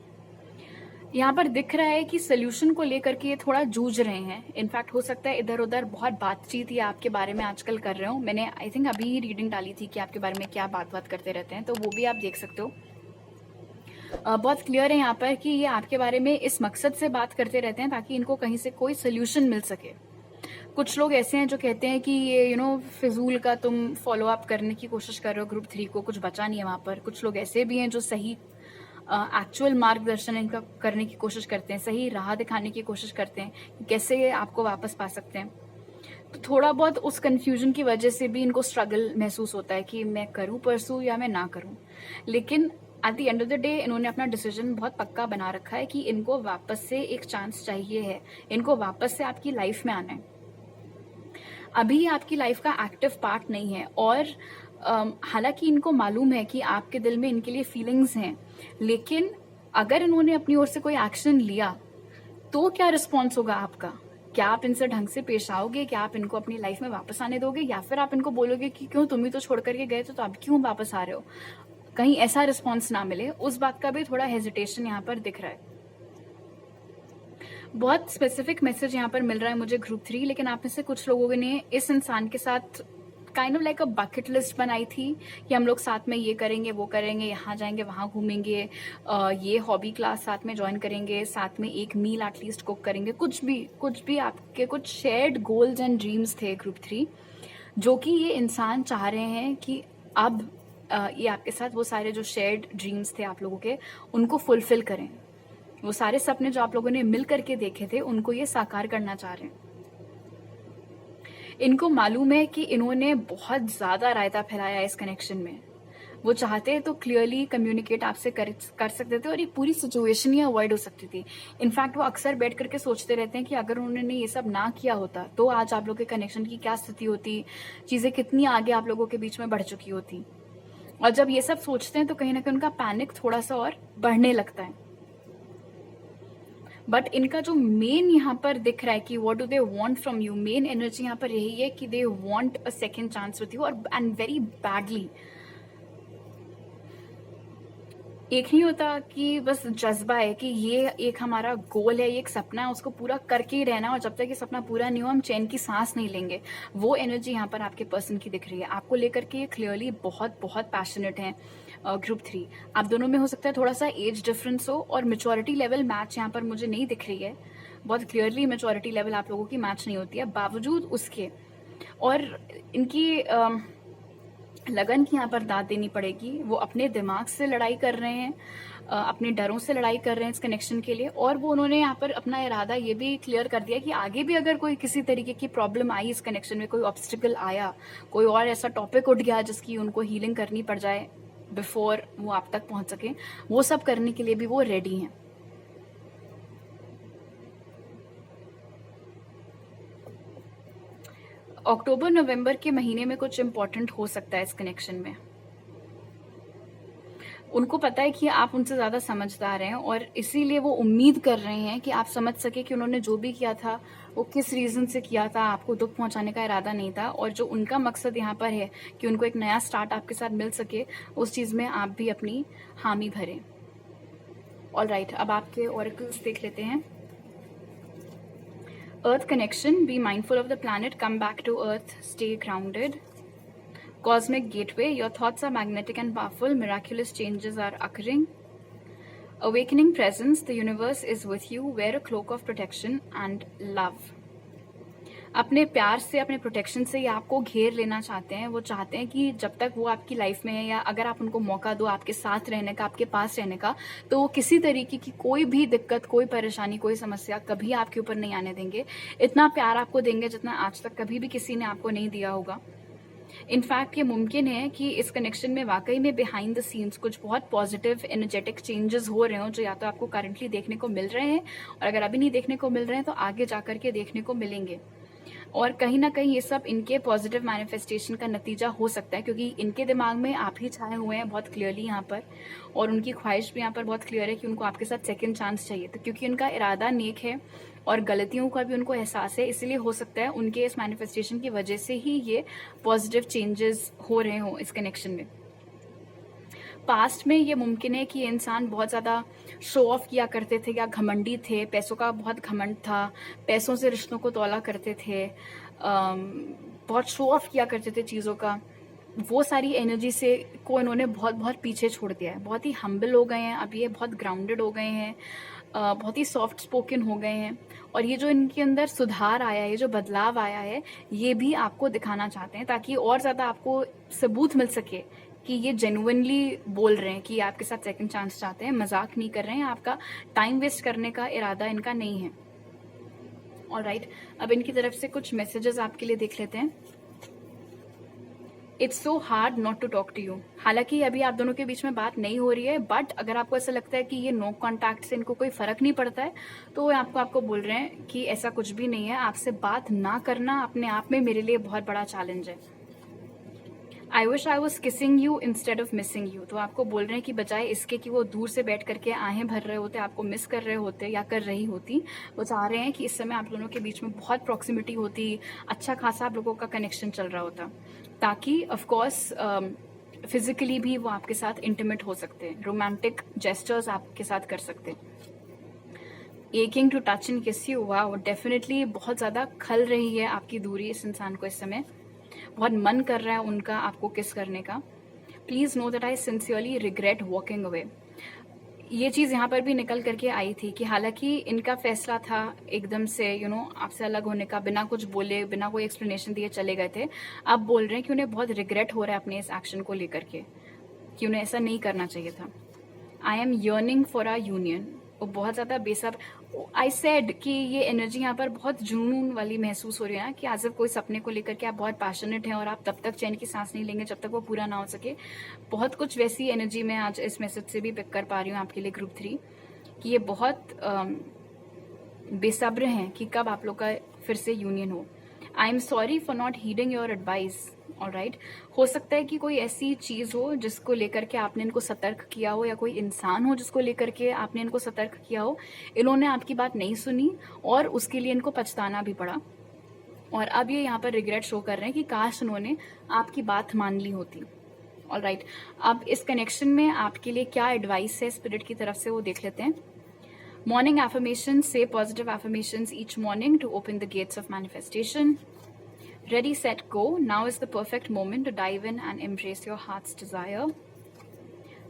यहाँ पर दिख रहा है कि सोल्यूशन को लेकर के ये थोड़ा जूझ रहे हैं। इनफैक्ट हो सकता है इधर उधर बहुत बातचीत ये आपके बारे में आजकल कर रहे हो। मैंने आई थिंक अभी ही रीडिंग डाली थी कि आपके बारे में क्या बात करते रहते हैं, तो वो भी आप देख सकते हो। बहुत क्लियर है यहाँ पर कि ये आपके बारे में इस मकसद से बात करते रहते हैं ताकि इनको कहीं से कोई सोल्यूशन मिल सके। कुछ लोग ऐसे हैं जो कहते हैं कि ये यू नो फिजूल का तुम फॉलो अप करने की कोशिश कर रहे हो ग्रुप 3 को, कुछ बचा नहीं है वहाँ पर। कुछ लोग ऐसे भी हैं जो सही एक्चुअल मार्गदर्शन इनका करने की कोशिश करते हैं, सही राह दिखाने की कोशिश करते हैं कि कैसे ये आपको वापस पा सकते हैं। तो थोड़ा बहुत उस कंफ्यूजन की वजह से भी इनको स्ट्रगल महसूस होता है कि मैं करूं परसू या मैं ना करूं। लेकिन at the end of the day इन्होंने अपना डिसीजन बहुत पक्का बना रखा है कि इनको वापस से एक चांस चाहिए है, इनको वापस से आपकी लाइफ में आना है। अभी आपकी लाइफ का एक्टिव पार्ट नहीं है, और हालांकि इनको मालूम है कि आपके दिल में इनके लिए फीलिंग्स हैं, लेकिन अगर इन्होंने अपनी ओर से कोई एक्शन लिया तो क्या रिस्पॉन्स होगा आपका? क्या आप इनसे ढंग से पेश आओगे? क्या आप इनको अपनी लाइफ में वापस आने दोगे, या फिर आप इनको बोलोगे कि क्यों, तुम ही तो छोड़ करके गए थे, तो अब क्यों वापस आ रहे हो? कहीं ऐसा रिस्पॉन्स ना मिले, उस बात का भी थोड़ा हेजिटेशन यहाँ पर दिख रहा है। बहुत स्पेसिफिक मैसेज यहाँ पर मिल रहा है मुझे ग्रुप 3, लेकिन आप में से कुछ लोगों ने इस इंसान के साथ kind of like a bucket list बनाई थी कि हम लोग साथ में ये करेंगे, वो करेंगे, यहाँ जाएंगे, वहाँ घूमेंगे, ये हॉबी क्लास साथ में ज्वाइन करेंगे, साथ में एक मील एटलीस्ट कुक करेंगे, कुछ भी आपके कुछ शेयर्ड गोल्स एंड ड्रीम्स थे ग्रुप 3, जो कि ये इंसान चाह रहे हैं कि अब ये आपके साथ वो सारे जो शेयर्ड ड्रीम्स थे आप लोगों के, उनको फुलफिल करें। वो सारे सपने जो आप लोगों ने मिल करके देखे थे, उनको ये साकार करना चाह रहे हैं। इनको मालूम है कि इन्होंने बहुत ज्यादा रायता फैलाया इस कनेक्शन में। वो चाहते तो क्लियरली कम्युनिकेट आपसे कर सकते थे और ये पूरी सिचुएशन ही अवॉइड हो सकती थी। इनफैक्ट वो अक्सर बैठ करके सोचते रहते हैं कि अगर उन्होंने ये सब ना किया होता तो आज आप लोगों के कनेक्शन की क्या स्थिति होती, चीजें कितनी आगे आप लोगों के बीच में बढ़ चुकी होती। और जब ये सब सोचते हैं तो कहीं ना कहीं उनका पैनिक थोड़ा सा और बढ़ने लगता है। बट इनका जो मेन यहाँ पर दिख रहा है कि what do they want from you, main energy यहाँ पर यही है कि they want a second chance with you, और एंड वेरी बैडली। एक नहीं होता कि बस जज्बा है कि ये एक हमारा गोल है, ये एक सपना है, उसको पूरा करके ही रहना, और जब तक ये सपना पूरा नहीं हो हम चैन की सांस नहीं लेंगे। वो एनर्जी यहाँ पर आपके पर्सन की दिख रही है। आपको लेकर के ये क्लियरली बहुत बहुत पैशनेट है। ग्रुप 3 आप दोनों में हो सकता है थोड़ा सा एज डिफरेंस हो, और मेच्योरिटी लेवल मैच यहाँ पर मुझे नहीं दिख रही है। बहुत क्लियरली मेच्योरिटी लेवल आप लोगों की मैच नहीं होती है। बावजूद उसके और इनकी लगन की यहाँ पर दाद देनी पड़ेगी। वो अपने दिमाग से लड़ाई कर रहे हैं, अपने डरों से लड़ाई कर रहे हैं इस कनेक्शन के लिए, और वो उन्होंने यहाँ पर अपना इरादा ये भी क्लियर कर दिया कि आगे भी अगर कोई किसी तरीके की प्रॉब्लम आई इस कनेक्शन में, कोई ऑब्स्टिकल आया, कोई और ऐसा टॉपिक उठ गया जिसकी उनको हीलिंग करनी पड़ जाए बिफोर वो आप तक पहुंच सके, वो सब करने के लिए भी वो रेडी हैं। अक्टूबर नवंबर के महीने में कुछ इंपॉर्टेंट हो सकता है इस कनेक्शन में। उनको पता है कि आप उनसे ज्यादा समझदार हैं, और इसीलिए वो उम्मीद कर रहे हैं कि आप समझ सके कि उन्होंने जो भी किया था वो किस रीजन से किया था। आपको दुख पहुंचाने का इरादा नहीं था, और जो उनका मकसद यहाँ पर है कि उनको एक नया स्टार्ट आपके साथ मिल सके, उस चीज में आप भी अपनी हामी भरें। ऑलराइट, अब आपके ऑरेकल्स देख लेते हैं। Earth connection, be mindful of the planet, come back to Earth, stay grounded. Cosmic gateway, your thoughts are magnetic and powerful, miraculous changes are occurring. Awakening presence, the universe is with you, wear a cloak of protection and love. अपने प्यार से, अपने protection से ये आपको घेर लेना चाहते हैं। वो चाहते हैं कि जब तक वो आपकी लाइफ में है, या अगर आप उनको मौका दो आपके साथ रहने का, आपके पास रहने का, तो वो किसी तरीके की कोई भी दिक्कत, कोई परेशानी, कोई समस्या कभी आपके ऊपर नहीं आने देंगे। इतना प्यार आपको देंगे जितना आज तक कभी भी किसी ने आपको नहीं दिया होगा। इनफैक्ट ये मुमकिन है कि इस कनेक्शन में वाकई में बिहाइंड द सीन्स कुछ बहुत पॉजिटिव एनर्जेटिक चेंजेस हो रहे हो, जो या तो आपको करंटली देखने को मिल रहे हैं, और अगर अभी नहीं देखने को मिल रहे हैं तो आगे जाकर के देखने को मिलेंगे। और कहीं ना कहीं ये सब इनके पॉजिटिव मैनिफेस्टेशन का नतीजा हो सकता है, क्योंकि इनके दिमाग में आप ही छाए हुए हैं बहुत क्लियरली यहाँ पर, और उनकी ख्वाहिश भी यहाँ पर बहुत क्लियर है कि उनको आपके साथ सेकंड चांस चाहिए। तो क्योंकि उनका इरादा नेक है और गलतियों का भी उनको एहसास है, इसलिए हो सकता है उनके इस मैनिफेस्टेशन की वजह से ही ये पॉजिटिव चेंजेस हो रहे हों इस कनेक्शन में। पास्ट में ये मुमकिन है कि ये इंसान बहुत ज़्यादा शो ऑफ किया करते थे या घमंडी थे, पैसों का बहुत घमंड था, पैसों से रिश्तों को तौला करते थे, बहुत शो ऑफ किया करते थे चीज़ों का। वो सारी एनर्जी से को इन्होंने बहुत बहुत पीछे छोड़ दिया है। बहुत ही हम्बल हो गए हैं अब ये, बहुत ग्राउंडेड हो गए हैं, बहुत ही सॉफ्ट स्पोकन हो गए हैं। और ये जो इनके अंदर सुधार आया है, ये जो बदलाव आया है, ये भी आपको दिखाना चाहते हैं, ताकि और ज़्यादा आपको सबूत मिल सके कि ये जेन्युइनली बोल रहे हैं कि आपके साथ सेकंड चांस चाहते हैं, मजाक नहीं कर रहे हैं, आपका टाइम वेस्ट करने का इरादा इनका नहीं है। ऑलराइट, अब इनकी तरफ से कुछ मैसेजेस आपके लिए देख लेते हैं। It's so hard not to talk to you. हालांकि अभी आप दोनों के बीच में बात नहीं हो रही है, बट अगर आपको ऐसा लगता है कि ये नो कॉन्टैक्ट से इनको कोई फर्क नहीं पड़ता है, तो वो आपको बोल रहे हैं कि ऐसा कुछ भी नहीं है। आपसे बात ना करना अपने आप में मेरे लिए बहुत बड़ा चैलेंज है। I wish I was kissing you instead of missing you. तो आपको बोल रहे हैं कि बजाय इसके कि वो दूर से बैठ करके आहें भर रहे होते, आपको मिस कर रहे होते या कर रही होती, वो चाह रहे हैं कि इस समय आप दोनों के बीच में बहुत प्रॉक्सिमिटी होती, अच्छा खासा आप लोगों का कनेक्शन चल रहा होता, ताकि ऑफकोर्स फिजिकली भी वो आपके साथ इंटीमेट हो सकते हैं, रोमांटिक जेस्चर्स आपके साथ कर सकते हैं। एकिंग टू टच एंड किस यू, वाह, डेफिनेटली बहुत ज़्यादा खल रही है आपकी दूरी इस इंसान को इस समय। बहुत मन कर रहा है उनका आपको किस करने का। Please know that I sincerely regret walking away. ये चीज़ यहाँ पर भी निकल करके आई थी कि हालांकि इनका फैसला था एकदम से आपसे अलग होने का, बिना कुछ बोले, बिना कोई एक्सप्लेनेशन दिए चले गए थे। अब बोल रहे हैं कि उन्हें बहुत रिग्रेट हो रहा है अपने इस एक्शन को लेकर के, कि उन्हें ऐसा नहीं करना चाहिए था। I am yearning for a union. वो बहुत ज़्यादा बेसब्र, आई सेड कि ये एनर्जी यहाँ पर बहुत जुनून वाली महसूस हो रही है ना, कि आज कोई सपने को लेकर के आप बहुत पैशनेट हैं और आप तब तक चैन की सांस नहीं लेंगे जब तक वो पूरा ना हो सके। बहुत कुछ वैसी एनर्जी मैं आज इस मैसेज से भी पिक कर पा रही हूँ आपके लिए ग्रुप 3, कि ये बहुत बेसब्र हैं कि कब आप लोग का फिर से यूनियन हो। I am sorry for not heading your advice. Alright, हो सकता है कि कोई ऐसी चीज़ हो जिसको लेकर के आपने इनको सतर्क किया हो, या कोई इंसान हो जिसको लेकर के आपने इनको सतर्क किया हो, इन्होंने आपकी बात नहीं सुनी और उसके लिए इनको पछताना भी पड़ा। और अब ये यहाँ पर रिग्रेट शो कर रहे हैं कि काश उन्होंने आपकी बात मान ली होती। ऑलराइट, अब इस कनेक्शन में आपके लिए क्या एडवाइस है स्पिरिट की तरफ से, वो देख लेते हैं। Morning affirmations, say positive affirmations each morning to open the gates of manifestation. Ready, set, go. Now is the perfect moment to dive in and embrace your heart's desire.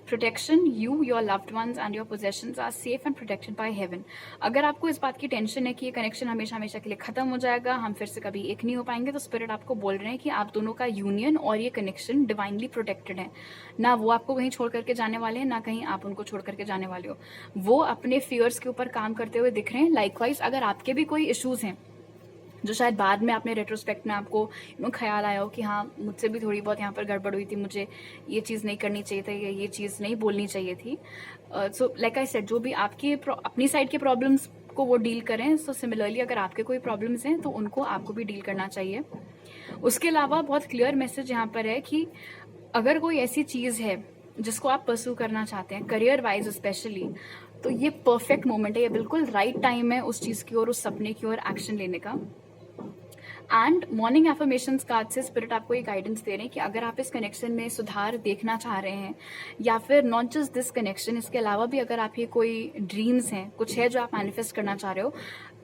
Protection, you, your loved ones and your possessions are safe and protected by heaven. अगर आपको इस बात की tension है कि ये connection हमेशा हमेशा के लिए खत्म हो जाएगा, हम फिर से कभी एक नहीं हो पाएंगे, तो स्पिरिट आपको बोल रहे हैं कि आप दोनों का यूनियन और ये कनेक्शन डिवाइनली प्रोटेक्टेड है। ना वो आपको कहीं छोड़ करके जाने वाले हैं, ना कहीं आप उनको छोड़ करके जाने वाले हो। वो अपने फियर्स के ऊपर काम करते हुए दिख रहे हैं। लाइकवाइज अगर आपके भी कोई इश्यूज हैं जो शायद बाद में आपने रेट्रोस्पेक्ट में आपको ख्याल आया हो कि हाँ, मुझसे भी थोड़ी बहुत यहाँ पर गड़बड़ हुई थी, मुझे ये चीज़ नहीं करनी चाहिए थी, या ये चीज़ नहीं बोलनी चाहिए थी। सो लाइक आई सेड, जो भी आपकी अपनी साइड के प्रॉब्लम्स को वो डील करें। सो सिमिलरली अगर आपके कोई प्रॉब्लम्स हैं तो उनको आपको भी डील करना चाहिए। उसके अलावा बहुत क्लियर मैसेज यहाँ पर है कि अगर कोई ऐसी चीज़ है जिसको आप परस्यू करना चाहते हैं, करियर वाइज स्पेशली, तो ये परफेक्ट मोमेंट है, ये बिल्कुल राइट टाइम है उस चीज़ की ओर, उस सपने की ओर एक्शन लेने का। एंड मॉर्निंग एफर्मेशंस कार्ड से स्पिरिट आपको ये गाइडेंस दे रहे हैं कि अगर आप इस कनेक्शन में सुधार देखना चाह रहे हैं, या फिर नॉट जस्ट दिस कनेक्शन, इसके अलावा भी अगर आपके कोई ड्रीम्स हैं, कुछ है जो आप मैनिफेस्ट करना चाह रहे हो,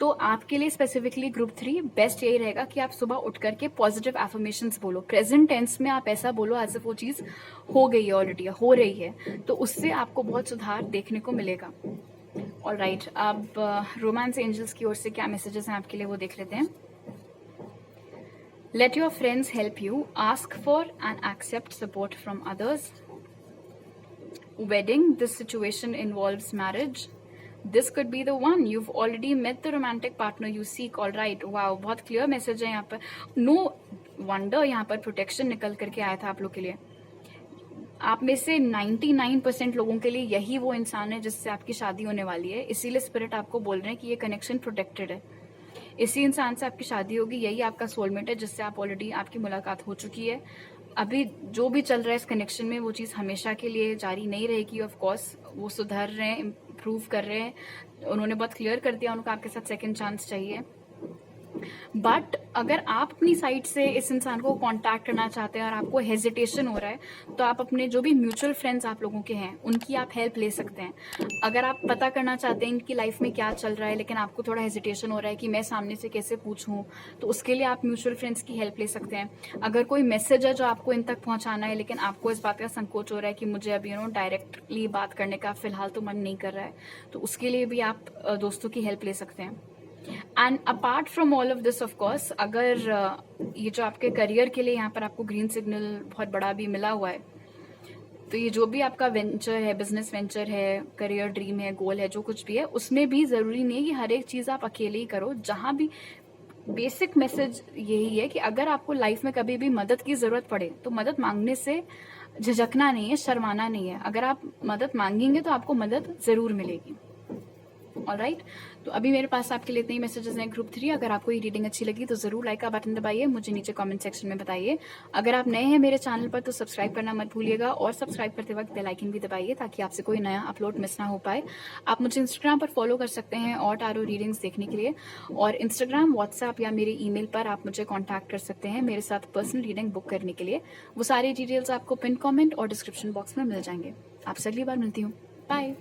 तो आपके लिए स्पेसिफिकली ग्रुप 3 बेस्ट यही रहेगा कि आप सुबह उठ करके पॉजिटिव एफर्मेशंस बोलो। प्रेजेंट टेंस में आप ऐसा बोलो एज इफ वो चीज़ हो गई है ऑलरेडी, हो रही है, तो उससे आपको बहुत सुधार देखने को मिलेगा। ऑलराइट, अब रोमांस एंजल्स की ओर से क्या मैसेजेस हैं आपके लिए, वो देख लेते हैं। Let your friends help you. Ask for and accept support from others. Wedding, this situation involves marriage. This could be the one. You've already met the romantic partner you seek. All right. Wow, बहुत clear message है यहाँ पर. No wonder यहाँ पर protection निकल करके आया था आप लोग के लिए. आप में से 99% लोगों के लिए यही वो इंसान है जिससे आपकी शादी होने वाली है. इसीलिए स्पिरिट आपको बोल रहे हैं कि ये कनेक्शन प्रोटेक्टेड है. इसी इंसान से आपकी शादी होगी. यही आपका सोलमेट है जिससे आप ऑलरेडी आपकी मुलाकात हो चुकी है. अभी जो भी चल रहा है इस कनेक्शन में वो चीज़ हमेशा के लिए जारी नहीं रहेगी. ऑफ कोर्स वो सुधर रहे हैं, इम्प्रूव कर रहे हैं. उन्होंने बहुत क्लियर कर दिया उनको आपके साथ सेकंड चांस चाहिए. बट अगर आप अपनी साइड से इस इंसान को कांटेक्ट करना चाहते हैं और आपको हेजिटेशन हो रहा है तो आप अपने जो भी म्यूचुअल फ्रेंड्स आप लोगों के हैं उनकी आप हेल्प ले सकते हैं. अगर आप पता करना चाहते हैं इनकी लाइफ में क्या चल रहा है लेकिन आपको थोड़ा हेजिटेशन हो रहा है कि मैं सामने से कैसे पूछूं, तो उसके लिए आप म्यूचुअल फ्रेंड्स की हेल्प ले सकते हैं. अगर कोई मैसेज है जो आपको इन तक पहुंचाना है लेकिन आपको इस बात का संकोच हो रहा है कि मुझे अभी डायरेक्टली बात करने का फिलहाल तो मन नहीं कर रहा है, तो उसके लिए भी आप दोस्तों की हेल्प ले सकते हैं. And apart from all of this, of course, अगर ये जो आपके करियर के लिए यहाँ पर आपको ग्रीन सिग्नल बहुत बड़ा भी मिला हुआ है, तो ये जो भी आपका वेंचर है, बिजनेस वेंचर है, करियर ड्रीम है, गोल है, जो कुछ भी है, उसमें भी जरूरी नहीं है कि हर एक चीज आप अकेले ही करो. जहां भी बेसिक मैसेज यही है कि अगर आपको लाइफ में कभी भी मदद की जरूरत पड़े तो मदद मांगने से झिझकना नहीं है, शर्माना नहीं है. अगर आप मदद मांगेंगे तो आपको मदद जरूर मिलेगी. ऑलराइट, तो अभी मेरे पास आपके लिए इतने ही मैसेजेस हैं ग्रुप 3. अगर आपको ये रीडिंग अच्छी लगी तो जरूर लाइक का बटन दबाइए, मुझे नीचे कमेंट सेक्शन में बताइए. अगर आप नए हैं मेरे चैनल पर तो सब्सक्राइब करना मत भूलिएगा और सब्सक्राइब करते वक्त बेल आइकन भी दबाइए ताकि आपसे कोई नया अपलोड मिस ना हो पाए. आप मुझे इंस्टाग्राम पर फॉलो कर सकते हैं और टारो रीडिंग्स देखने के लिए, और इंस्टाग्राम, व्हाट्सएप या मेरे ईमेल पर आप मुझे कॉन्टैक्ट कर सकते हैं मेरे साथ पर्सनल रीडिंग बुक करने के लिए. वो सारी डिटेल्स आपको पिन कॉमेंट और डिस्क्रिप्शन बॉक्स में मिल जाएंगे. आपसे अगली बार मिलती हूँ. बाय.